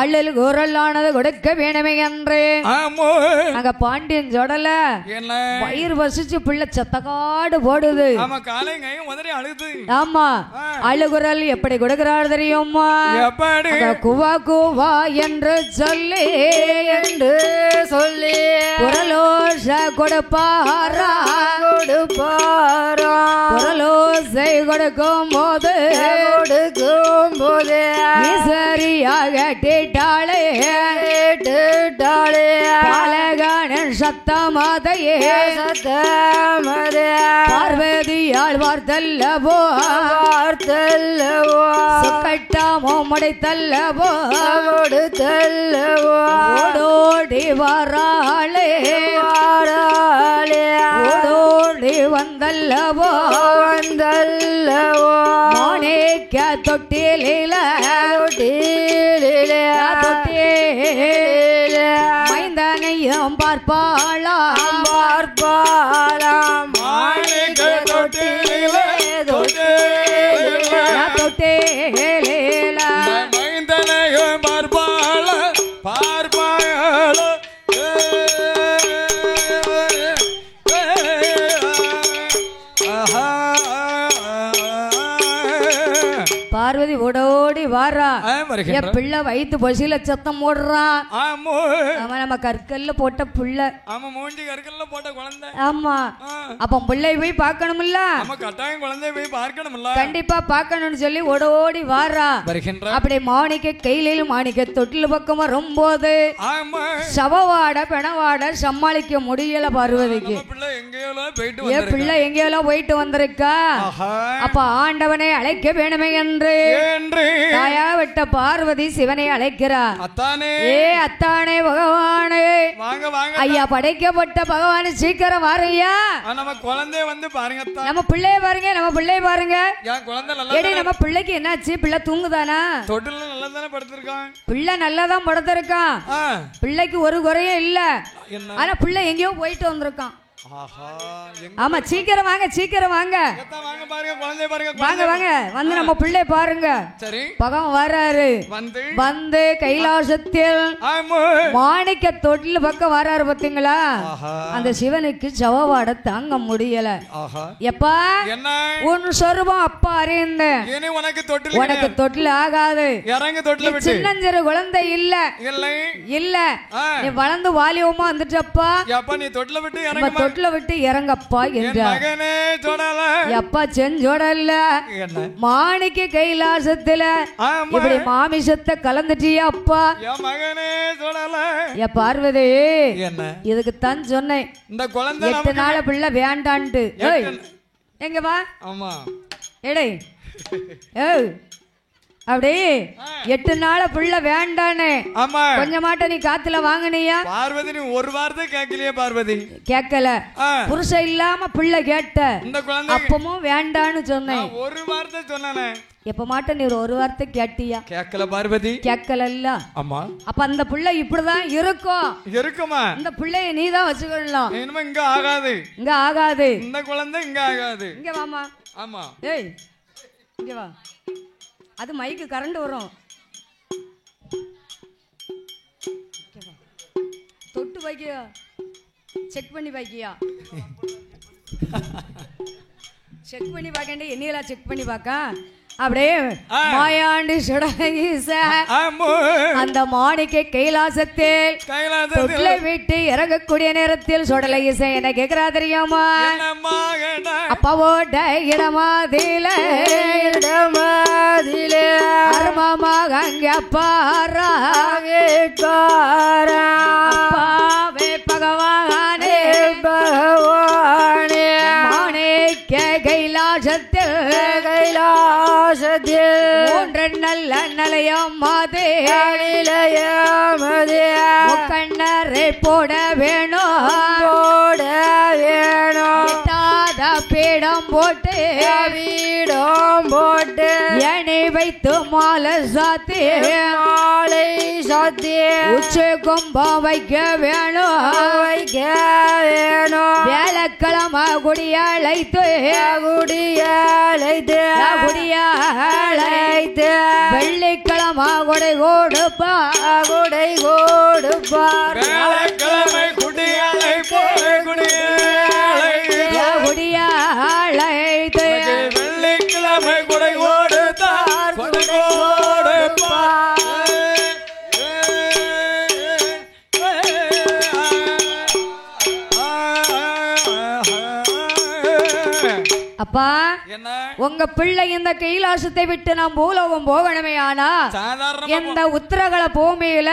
அழுகுரலானது கொடுக்க வேணுமே என்று அங்க பாண்டியன் சொடல வயிறு வசிச்சு பிள்ளை சத்தக்காடு போடுது ஆமா அழுகுரல் எப்படி கொடுக்கிறார் தெரியுமா குவா குவா என்று சொல்லி குரலோச கொடுப்பாரா குரலோசை கொடுக்கும் போது சரியாக கேட்டாளே பாலகானன் சத்தமாதையே பார்வதியால் வார்த்தல்லவோ கட்டாமோ மடைத்தல்லவோ ஓடோடி வராளே ஓடோடி வந்தல்லவோ மாணிக்க தொட்டில மைந்தனையும் பார்ப்பாளாம் மாணிக்க தொட்டில மைந்தனையும் பார்ப்பாள பார்வதி ஓடோடி வாரா பிள்ளை வயிற்று பசியில சத்தம் போடுறான் நம்ம கற்கல்ல போட்ட பிள்ளை ஆமா அப்ப பிள்ளை போய் பார்க்கணும்ல கண்டிப்பா பார்க்கணும்னு சொல்லி ஓடோடி வாரா அப்படி மாணிக்க கையில மாணிக்க தொட்டில பக்கமா ரொம்போது சவவாட பெணவாட சமாளிக்க முடியல பார்வதிக்கு என் பிள்ளை எங்கேயோ போயிட்டு வந்திருக்கா அப்ப ஆண்டவனை அழைக்க வேணுமே என்று தாயாவிட்ட பார்வதி சிவனை அழைக்கிறார். அத்தானே ஏ அத்தானே பகவானே, வாங்க வாங்க ஐயா, படைக்கப்பட்ட பகவானே சீக்கிரம் வாருங்கய்யா. நம்ம குழந்தைய வந்து பாருங்க. நம்ம பிள்ளைய பாருங்க, நம்ம பிள்ளைய பாருங்க. என் குழந்தை நல்லா நம்ம பிள்ளைக்கு என்னாச்சு? பிள்ளை தூங்குதானா? தொட்டில நல்லா தானே படுத்திருக்கான். பிள்ளை நல்லாதான் படுத்திருக்கான். பிள்ளைக்கு ஒரு குறையும் இல்ல. ஆனா பிள்ளை எங்கேயோ போயிட்டு வந்திருக்கான். ஆமா, சீக்கிரம் வாங்க, சீக்கிரம் வாங்க. வாங்க வாங்க, வந்து நம்ம பிள்ளை பாருங்க. பகவான் வராரு. வந்து கைலாசத்தில் மாணிக்க தொட்டில் பக்கம் வராரு. பாத்தீங்களா? அந்த சிவனுக்கு ஜவாவாட தாங்க முடியல. எப்பா உன் சொரூபம் அப்பா அறிந்தேன். உனக்கு தொட்டில் ஆகாது. சின்னஞ்சிறு குழந்தை இல்ல இல்ல, நீ வளர்ந்து வாலியமா வந்துட்டப்பா. நீ தொட்டில விட்டு தொட்டில விட்டு இறங்கப்பா என்றார். எப்பா செஞ்சோடல்ல மாணிக்க கைலாசத்துல இப்படி மாமிசத்தை கலந்துட்டியா அப்பா? பார்வதி, இதுக்கு தான் சொன்னேன் இந்த குழந்தை 8 நாள் பிள்ளை வேண்டான்ட்டு. எங்க வா எடை அப்படி 8 நாள் பிள்ளை வேண்டானே. கொஞ்சமாட்ட நீ காத்துல வாங்கினியா? பார்வதி, நீ ஒரு வார்த்தை கேட்கலையே பார்வதி. கேட்கல. புருஷன் இல்லாம பிள்ளை கேட்ட. இந்த குழந்தை அப்பமும் வேண்டான்னு சொன்னேன். ஒரு வார்த்தை சொன்னானே. எப்ப மாட்ட நீ ஒரு வார்த்தை கேட்டியா? கேட்கல பார்வதி. கேட்கல. ஆமா. அப்ப அந்த பிள்ளை இப்படிதான் இருக்கும். இருக்குமா? இந்த பிள்ளைய நீ தான் வச்சுக்கணும். இனிமே இங்க ஆகாது. இங்க ஆகாது. இந்த குழந்தை இங்க ஆகாது. இங்க வாமா. ஆமா. ஏய் இங்க வா. அது மைக்கு கரண்ட் வரும். தொட்டு வைக்கியா? செக் பண்ணி வைக்கியா? செக் பண்ணி பார்க்கண்டே என்னையெல்லாம் செக் பண்ணி பார்க்க. அப்படியே மாயாண்டி சுடஈச அந்த மாணிக்க கைலாசத்தில் தொட்டிலை விட்டு இறங்கக்கூடிய நேரத்தில் சுடலை இசை என்ன கேட்கிறா தெரியாமா? அப்பாவோட இடமாதில அருமமாக அங்கே பாராவே பகவானே பகவானே மாணிக்க கைலாசத்தில் மூன்று நல்ல நிலையம் மதே கண்ணரை போட வேணும் பீடம் போட்டு எண்ணெய் வைத்து மாலை சாத்தி உச்சி கும்பம் வைக்க வேணும் வேலைக்கிழமை குடியழைத்து வெள்ளிக்கிழமை கொடை கொடுப்பா வெள்ளிக்கிழமை கொடை கொடுத்தார். அப்பா, உங்க பிள்ளை இந்த கைலாசத்தை விட்டு நாம் பூலோகம் போகணுமே. ஆனா இந்த உத்தரகல பூமியில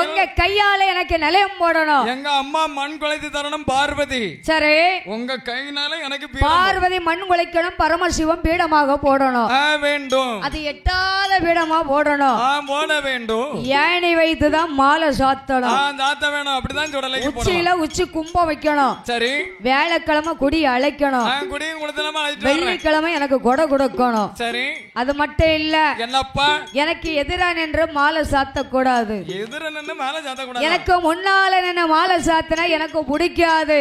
உங்க கையால எனக்கு நிலையம் போடணும். எங்க அம்மா மண் குலைத்து தரணும் பார்வதி. சரி, உங்க கையினால எனக்கு பார்வதி மண் குலைக்கணும், பரமசிவம் பீடமாக போடணும் வேண்டும். அது எட்டாத பீடமா போடணும். போட வேண்டும். ஏணி வைத்துதான் மாலை சாத்தணும். சாத்த வேணும். அப்படிதான் சுடலை. உச்சியில உச்சி கும்பம் வைக்கணும். சரி, வேலைக்கிழமை குடி அழைக்கணும். குடியும் கொடுத்தலாமா? வெள்ளிக்கிழமை எனக்கு கொடை கொடுக்கணும். சரி, அது மட்டும் இல்ல, என்னப்பா எனக்கு எதிரா நின்று மாலை சாத்த கூடாது. எனக்கு முன்னால நின்று மாலை சாத்தினா எனக்கு பிடிக்காது.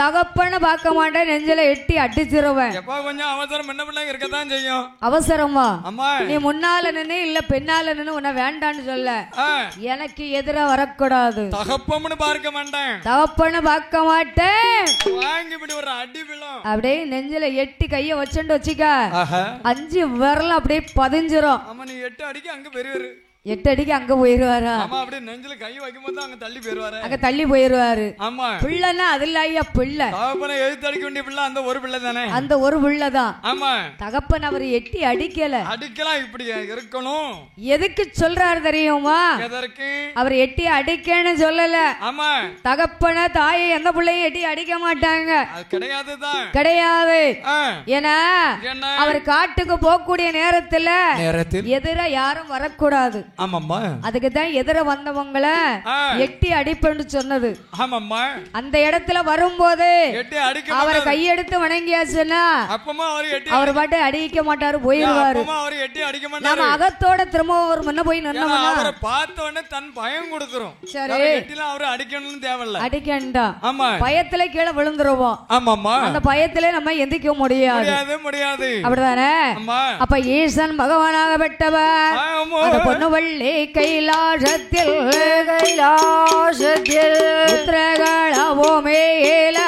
தகப்பன்னு பார்க்க மாட்டேன், நெஞ்சில எட்டி அடிச்சிருவேன். கொஞ்சம் அவசரம் என்ன பிள்ளை இருக்கத்தான் செய்யும். அவசரமா? நீ முன்னால நின்று இல்ல பெண்ணால நின்று உன்னை வேண்டான்னு சொல்ல. எனக்கு எதிரா வரக்கூடாது. தகப்பன்னு பார்க்க மாட்டேன். தகப்பன்னு பார்க்க மாட்டேன். ஒரு அடி விழும். அப்படியே நெஞ்சில எட்டி கைய வச்சுட்டு வச்சுக்க, 5 விரல் அப்படியே பதிஞ்சிரும். ஆமா, நீ 8 அடிக்கு அங்க பெரியவர் 8 அடிக்கு அங்க போயிருவாரா? ஆமா, அப்படியே நெஞ்சில கை வைக்கும்போது அங்க தள்ளி போயிருவாரு. அங்க தள்ளி போயிருவாரு. ஆமா, பிள்ளைன்னா அதுல ஐயா பிள்ளை. தகப்பனை எழுத்து அடிக்க வேண்டிய பிள்ளை அந்த ஒரு பிள்ளை தானே. அந்த ஒரு பிள்ளை தான். ஆமா, தகப்பன் அவர் எட்டி அடிக்கல. அடிக்கலாம், இப்படி இருக்கணும். எதுக்கு சொல்றாரு தெரியுமா? எதற்கு? அவர் எட்டி அடிக்கன்னு சொல்லல. ஆமா, தகப்பன தாயை எந்த பிள்ளையும் எட்டி அடிக்க மாட்டாங்க. அது கிடையாதுதான், கிடையாது. ஏன்னா அவர் காட்டுக்கு போகக்கூடிய நேரத்துல எதிர யாரும் வரக்கூடாது. ஆமாம்மா, அதுக்கு தான் எதிர வந்தவங்கள எட்டி அடிப்பேன்னு சொன்னது. ஆமாம்மா, அந்த இடத்துல வரும்போது எட்டி அடிக்க அவரை கையெடுத்து வணங்கியாச்சுன்னா அப்பமா அவர் பாட்டு அடிக்க மாட்டாரு, போயிருவாரு. அவர் எட்டி அடிக்க மாட்டாரு. நம்ம அகத்தோட திரும்ப ஒரு முன்ன போய் நின்னோம்னா அவரை பார்த்த உடனே தன் பயம் கொடுத்துரும். சரி, எட்டில அவரை அடிக்கணும்னு தேவையில்ல, அடிக்கண்டா. ஆமா, பயத்துல கீழே விழுந்துருவோம். ஆமாம்மா, அந்த பயத்திலே நம்ம எந்திக்க முடியாது. அப்படிதானே? அப்ப ஈசன் பகவானாக பெற்றவர் அந்த பொன்னுவள்ளி கைலாசத்தில் உத்திரகாளபூமியில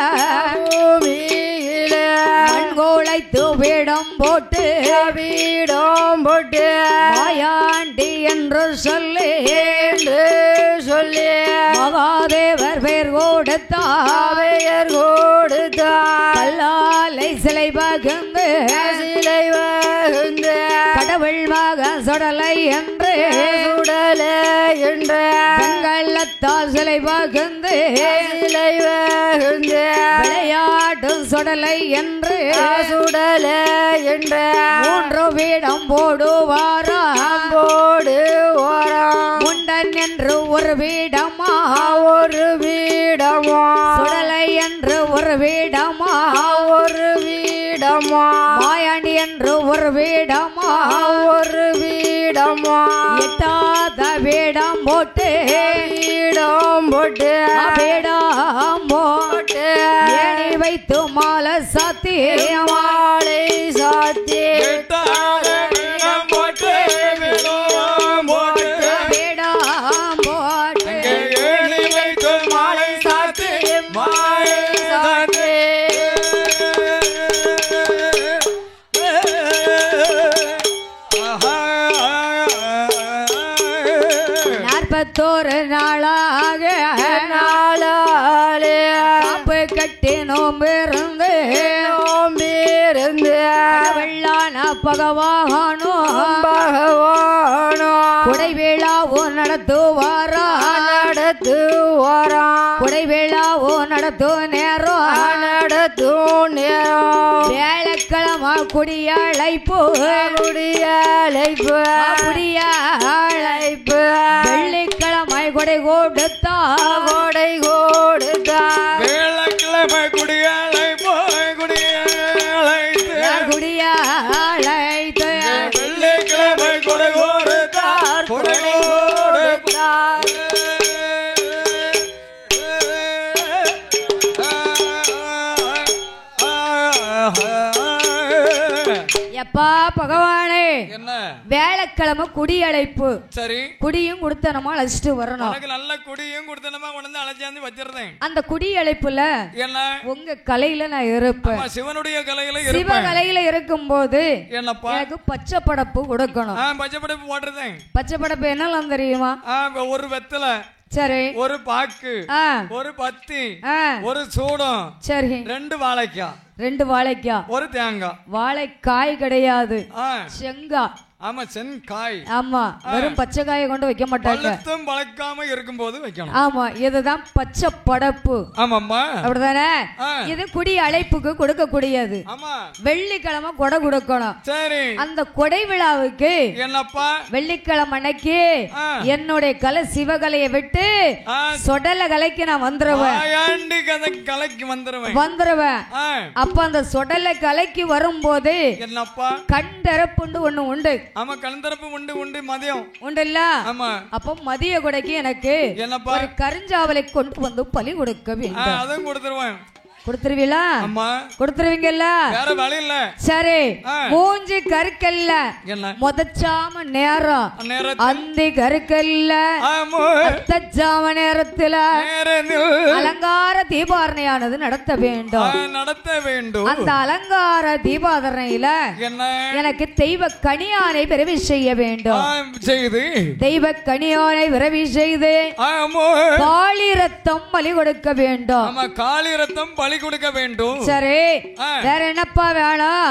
மண்கோளைத்து வீடம் போட்டு மாயாண்டி என்று சொல்லி மகாதேவர் பேர் கொடுத்தார். கல்லாலை சிலை பகுந்து கடவுள் மகன் சுடலை என்று வெங்கலத்தால் சிலை பகுந்து விளையாடும் சுடலை என்று மூன்று வீடம் போடுவாரா முண்டன் என்று ஒரு வீடமா சுடலை என்று ஒரு வீடமா மாயாண்டி என்று ஒரு வீடமா எட்டாத வீடம் போட்டு ஏணி வைத்து மாலை சாத்தி ஒரு நாளாக காப்பு கட்டி நோம்பிருந்து வெள்ளான பகவானோ குடை விழாவோ நடத்துவாரா குடை விழாவோ நடத்தும் நேரம் வேலைக்கிழமை குடியழைப்பு வெள்ளிக்கிழமை கொடை கொடுத்தா வேலைக்கிழமை குடியழைப்பு குடியழைத்து வெள்ளிக்கிழமை கொடை கொடுத்தார் எப்பா பகவானே என்ன வேலைக்கிழமை குடியழைப்பு. சரி, குடியும் கொடுத்தனமா அழைச்சிட்டு வரணும். நல்ல குடியும் கொடுத்தனமா கொண்டு அழைச்சாந்து வச்சிருந்தேன். அந்த குடியழைப்புல என்ன உங்க கலையில நான் இருப்பேன். சிவனுடைய கலையில சிவ கலையில இருக்கும் போது என்னப்பா எனக்கு பச்சை படப்பு கொடுக்கணும். பச்சை படப்பு போட்டுறேன். பச்சை படப்பு என்னலாம் தெரியுமா? ஒரு வெத்தலை, சரி, ஒரு பாக்கு, ஒரு பத்தி, ஒரு சூடம், சரி, 2 வாழைக்காய், 2 வாழைக்காய், ஒரு தேங்காய். வாழைக்காய் கிடையாது, செங்காய். ஆமா, செங்காய். ஆமா, வெறும் பச்சை காயை கொண்டு வைக்க மாட்டாங்க. பழக்காம இருக்கும்போது வைக்கணும். ஆமா, இதுதான் பச்சை படப்பு. ஆமாம்மா, அப்படிதானே? இது குடி அழைப்புக்கு கொடுக்க கூடியது. ஆமா, வெள்ளிக்கிழமை கொடை கொடுக்கணும். சரி, அந்த கொடை விழாவுக்கு என்னப்பா வெள்ளிக்கிழமை அன்னைக்கு என்னுடைய கலை சிவகலையை விட்டு சொடல கலைக்கு நான் வந்துருவேன். அப்ப அந்த சொடல கலைக்கு வரும்போது என்னப்பா கண் திறப்புண்டு ஒண்ணு உண்டு. ஆமா, கண் திறப்பு உண்டு, மதியம் உண்டு இல்ல? ஆமா. அப்ப மதிய கொடைக்கு எனக்கு ஒரு கருஞ்சாவலை கொண்டு வந்து பலி கொடுக்க வேண்டும். அதுவும் கொடுத்துருவேன். கொடுத்துருவீங்களா? கொடுத்துருவீங்கல்ல? வேற வழி இல்ல. சரி, மூஞ்சி கருக்கல்ல முதச்சாம நேரம் அந்த கருக்கல்ல அத்தச்சாம நேரத்துல அலங்கார தீபாரணையானது நடத்த வேண்டும். அந்த அலங்கார தீபாரணையில எனக்கு தெய்வ கனியானை பிறவி செய்ய வேண்டும். தெய்வ கனியானை பிறவி செய்து காளி ரத்தம் பலி கொடுக்க வேண்டும். காளி ரத்தம் பலி கொடுக்க வேண்டும். சரி, வேற என்னப்பா வேணும்?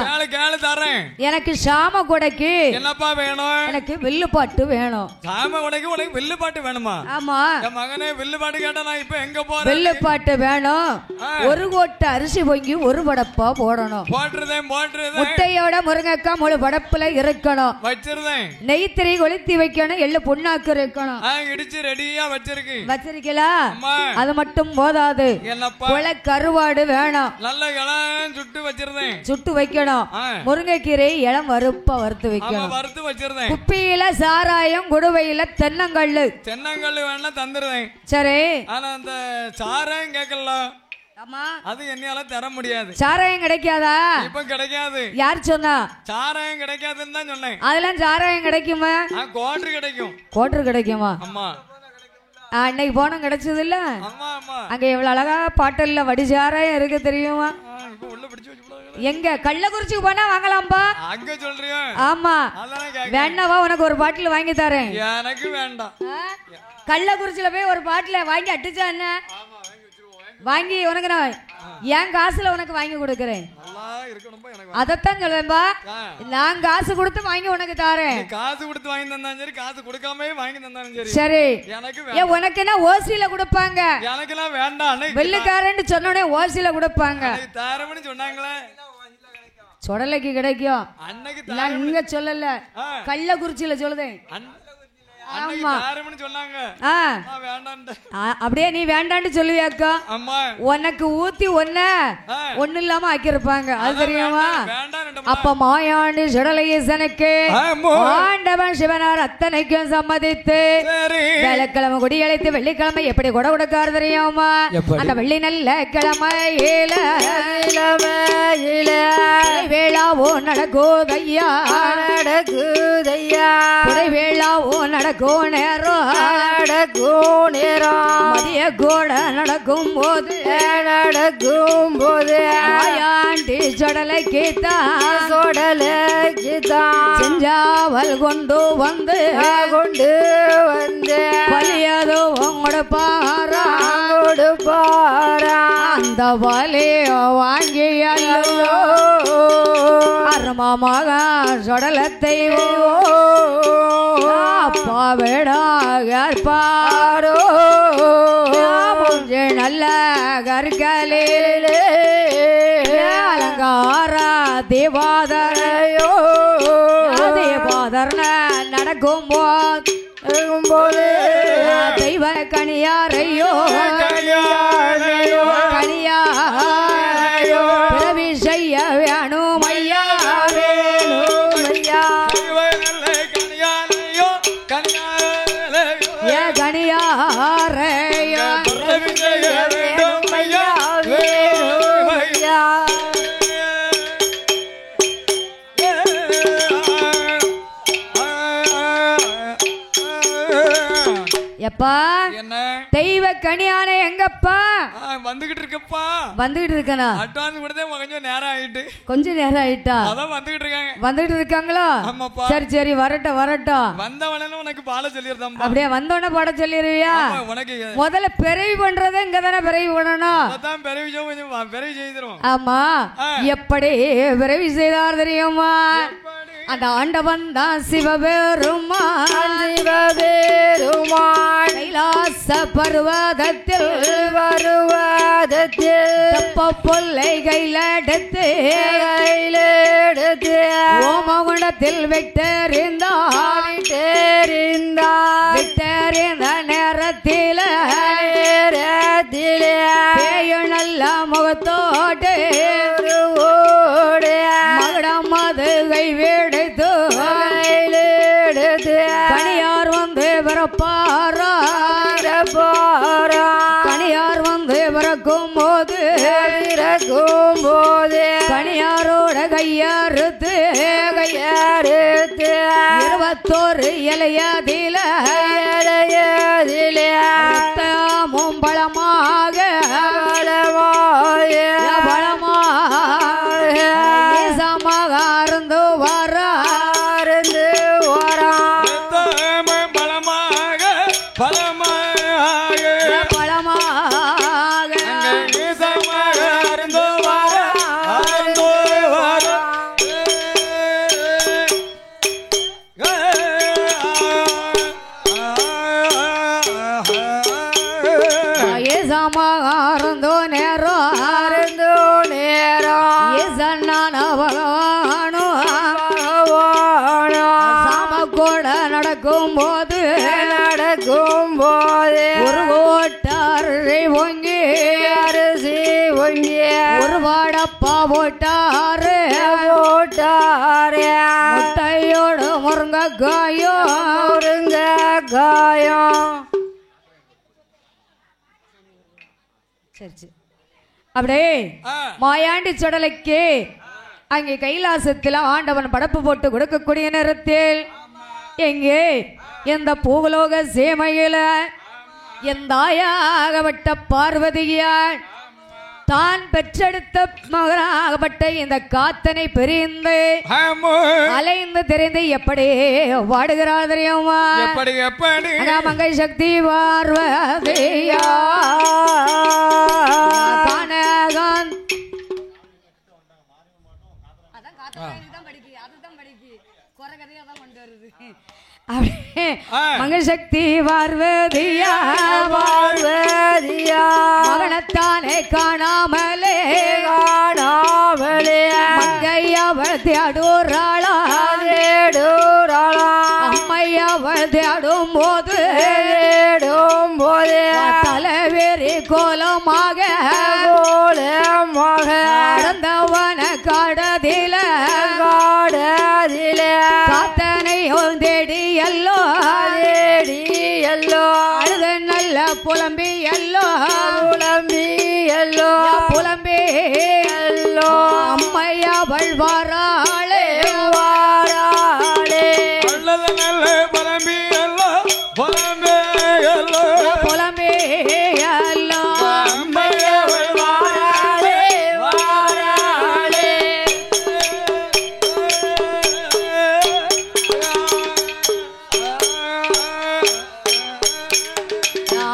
எனக்கு சாம கொடைக்கு என்னப்பா வேணும்? எனக்கு வில்லு பாட்டு வேணும். சாம கொடைக்கு உனக்கு வில்லு பாட்டு வேணுமா? ஆமா மகனே, வில்லு பாட்டு கேட்டா நான் இப்ப எங்க போறேன்? வில்லு பாட்டு வேணும். ஒரு கோட்டை அரிசி பொங்கி ஒரு படப்பா போடணும். போட்டுறேன். முட்டையோட முருங்கைக்காய் முழு படப்புல இருக்கணும். வச்சிருந்தேன். நெய்த்திரி கொளுத்தி வைக்கணும். எள்ளு புண்ணாக்கு இருக்கணும். இடிச்சு ரெடியா வச்சிருக்கீங்களா? அது மட்டும் போதாது, கருவாடு வேணும். நல்ல இளம் சுட்டு வச்சிருந்தேன். சுட்டு வைக்கணும். முருங்கைக்கீரை இளம் வறுப்பா வறுத்து வைக்கணும். வறுத்து வச்சிருந்தேன். குப்பியில சாராயம், குடுவையில தென்னங்கல்லு வேணா தந்துருந்தேன். சரி, ஆனா அந்த சாராயம் கேட்கல. ஆமா, அது என்னால தர முடியாது. சாராயம் கிடைக்காதா? இப்ப கிடைக்காது. யார் சொன்னா? சாராயம் கிடைக்காதுன்னு தான் சொன்னேன். அதெல்லாம் சாராயம் கிடைக்குமா? கோட்ரு கிடைக்கும். கோட்ரு கிடைக்குமா? ஆமா, அன்னைக்கு போன கிடைச்சது இல்ல? அங்க எவ்வளவு அழகா பாட்டல்ல வடிசாராயம் இருக்கு தெரியுமா? எங்க கள்ளக்குறிச்சிக்கு போனா வாங்கலாம்பா. அங்க சொல்றியா? ஆமா, வேணாவா? உனக்கு ஒரு பாட்டில் வாங்கி தரேன். எனக்கு வேண்டாம். கள்ளக்குறிச்சியில போய் ஒரு பாட்டில் வாங்கி அடிச்சா என்ன? வாங்கி உனக்கு நான் என் காசுல உனக்கு வாங்கி கொடுக்கறேன். அதத்தான் சொல்லுவேன்பா. நான் காசு கொடுத்து வாங்கி உனக்கு தாரேன். காசு கொடுத்து வாங்கி தந்தாலும் சரி, காசு கொடுக்காம வாங்கி தந்தாலும் சரி. சரி, உனக்கு என்ன ஓசியில கொடுப்பாங்க? எனக்கு எல்லாம் வேண்டாம். வெள்ளுக்காரன்னு சொன்னோடனே ஓசியில கொடுப்பாங்க. தாரம்னு சொன்னாங்களே, சொடலைக்கு கிடைக்கும். நீங்க சொல்லல, கள்ளக்குறிச்சியில சொல்லுதேன். அப்படியே நீ வேண்டான்னு சொல்லுவியாக்கா? உனக்கு ஊத்தி ஒண்ணு இல்லாம ஆக்கிருப்பாங்க. அது தெரியுமா? அப்ப மாயாண்டி சுடலையீசனுக்கு ஆண்டவன் சிவனார் அத்தனைக்கும் சம்மதித்து வெள்ளிக்கிழமை குடியழைத்து வெள்ளிக்கிழமை எப்படி கொடை கொடுக்காரு தெரியுமா? அந்த வெள்ளி நல்ல கிழமையில வேளாவோ நடக்குதையா, வேளாவோ நடக்கும் மதிய கூட நடக்கும் போது ஆயாண்டி சொடலைக்கு செஞ்சாவல் கொண்டு வந்து பலியதோ கொடுப்பாரா அந்த பலியோ வாங்கி அருமமாக சொடலத்தை அப்பா வேடாகற்பாரோ நல்ல கற்களிலே அலங்கார தீபாதரையோ தீபாதர்ன நடக்கும் போது தெய்வ கனியாரையோ கனியாரையோ பிறவி செய்ய வேணும் ஐயா, எப்பா தெய்வ கனியானை எங்கப்பா? வந்துகிட்டு இருக்கப்பா. வந்துகிட்டு இருக்கனா? அட்வான்ஸ் கொடுத்தே கொஞ்சம் நேரம் ஆயிட்டு. கொஞ்சம் நேரம் ஆயிட்டா? அதான் வந்துகிட்டு இருக்காங்க. வந்துகிட்டு இருக்காங்களா? சரி சரி, வரட்டும் வரட்டும். வந்தவனே உனக்கு பாட சொல்லிருந்தேன். அப்படியே வந்தவன பாட சொல்லிருவியா? உனக்கு முதல்ல பிறவி பண்றது இங்க தானே பிறவி பண்ணணும். அதான் பிறவி செய்திரும். ஆமா, எப்படி பிறவி செய்தார் தெரியுமா? அந்த ஆண்டவன் தான் சிவபெருமான். கைலாச பருவதத்தில் பொல்லை கையிலெடுத்து ஓமகுண்டத்தில் விட்டறிந்த நேரத்தில் நல்ல முகத்தோடு மகுடம் மதுகை விடுத்து கனியார் வந்து பிறப்பாரா, கனியார் வந்து பிறக்கும் போது இறக்கும் போது கனியாரோட கையாறுத்து 21 இலையதில பழமாக சமாக அருந்து வராருந்து பழமாக பழமாக பழமாக அருந்து அருந்து அருந்து நேரம் சன்னான பகவானோ சாமக்கூட நடக்கும் போது ஒரு ஓட்டாரை பொங்கி அரிசி பொங்கி ஒரு வாடப்பா போட்டாரு முட்டையோடு முருங்கைக்காயும் சரி அப்படியே மாயாண்டி சுடலைக்கு அங்கே கைலாசத்தில் ஆண்டவன் படப்பு போட்டு கொடுக்கக்கூடிய நேரத்தில் எங்கே எந்த பூலோக சேமையில எந்த ஆயாகப்பட்ட பார்வதியால் தான் பெற்றெடுத்த மகனாகப்பட்ட இந்த காத்தனை பிரிந்து அலைந்து தெரிந்து எப்படி வாடுகிறாள் தெரியுமா? மங்கை சக்தி பார்வதியா மங்கசக்தி பார்வதியா மகனத்தானே காணாமலே மங்கையவள் தேடுறாளா அம்மையவள் தேடும் போது தலைவேறி கோலமாக நடந்தவன காடதில காத்தனை தேடி எல்லோ அழுத நல்ல புலம்பி எல்லோ அம்மையவள் வாராளே நல்ல புலம்பி எல்லோ புலம்பே எல்லோ அம்மையவள் வாராளே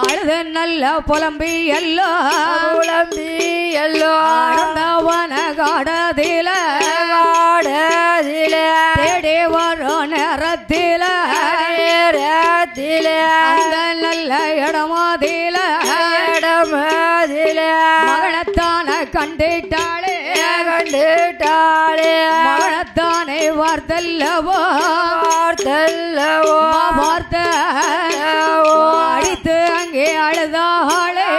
அழுத நல்ல புலம்பி எல்லோ ஆனந்தவன காடதில தேடி வரும் நேரத்தில அந்த நல்ல இடமாதில மகனத்தான கண்டிட்டாளே மகனத்தானே வார்த்தல்லவோ வார்த்தை அடித்து அங்கே அழுதாளே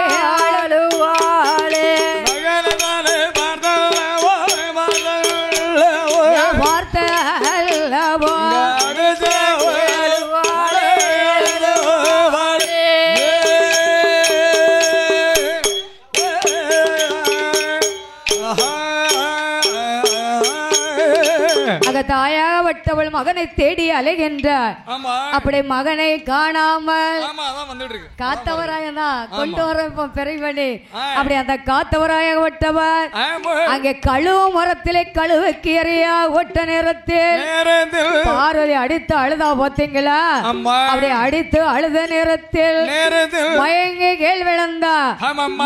வார்த்தை அல்லவோ தாயாகப்பட்டவள் மகனை தேடி அலைகின்றார். அப்படி மகனை காணாமல் காத்தவராயதான் கொண்டு வர பிறவனே அப்படி அந்த காத்தவராயப்பட்டவர் அங்கே கழுவு மரத்திலே கழுவுக்கு எறியா ஒட்ட நேரத்தில் பார்வதி அடித்து அழுதா பார்த்தீங்களா? அப்படி அடித்து அழுத நேரத்தில் மயங்கி கேள்விழந்தா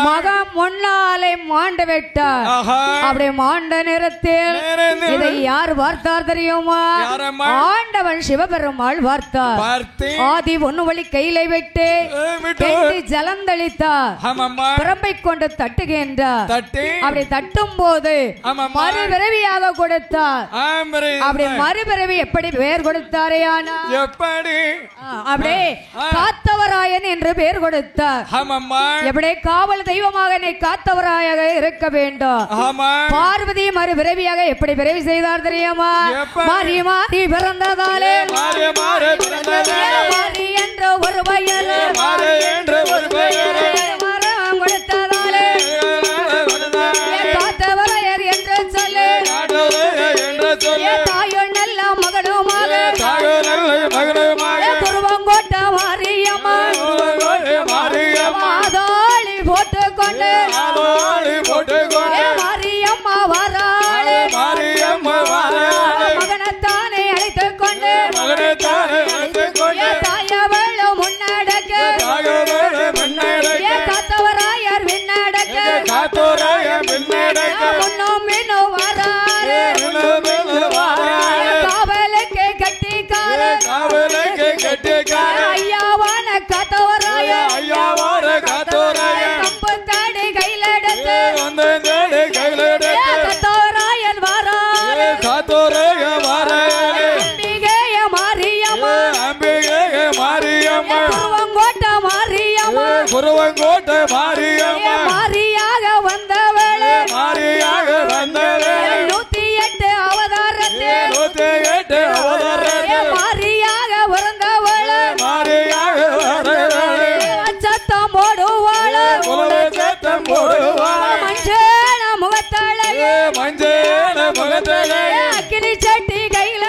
மகன் முன்னாலே மாண்டு விட்டார். அப்படி மாண்ட நேரத்தில் இதை யார் பார்த்தார் தெரியுமா? ஆண்டவன் சிவபெருமாள் பார்த்தார். ஆதி ஒன்னு வழி கையிலை விட்டு ஜலந்தளித்தார். பிரம்பை கொண்டு தட்டுகின்றார். அப்படி தட்டும் போது மறுபிறவியாக கொடுத்தார். அப்படி மறுபிறவி எப்படி பெயர் கொடுத்தாரே? அப்படியே காத்தவராயன் என்று பெயர் கொடுத்தார். எப்படி காவல் தெய்வமாக நீ காத்தவராயாக இருக்க வேண்டும். பார்வதி மறுபிறவியாக எப்படி பிறவி செய்தார் தெரியுமா? மாறி மாறி பிறந்ததாலே மாறி என்ற ஒரு பெயர் மரம் கொடுத்ததாலே காத்தோராய பின்னடக்க முன்னும் மின்னும் வராரு காவலுக்கு கட்டிக்கார ஐயாவான காத்தோராய கம்பு தாடி கையில எடுத்து காத்தோராயன் வராரு அம்பிகைய மாரியம்மா குருவங்கோட்டை மாரியம்மா மாரியாக வந்தவளே 108 அவதாரத்தே மாரியாக பிறந்தவளே சத்தம் போடுவாளே மஞ்சள் முகத்தளே அக்கினி சட்டி கையில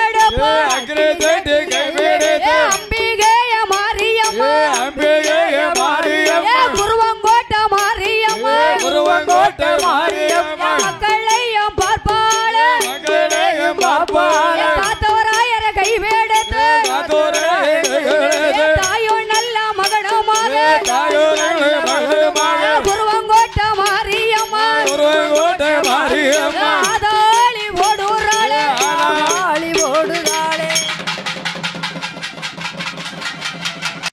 அம்பிகைய மாரியம்மா குருவங்கோட்டை மாரியம்மா மக்களையும் பார்ப்பாளே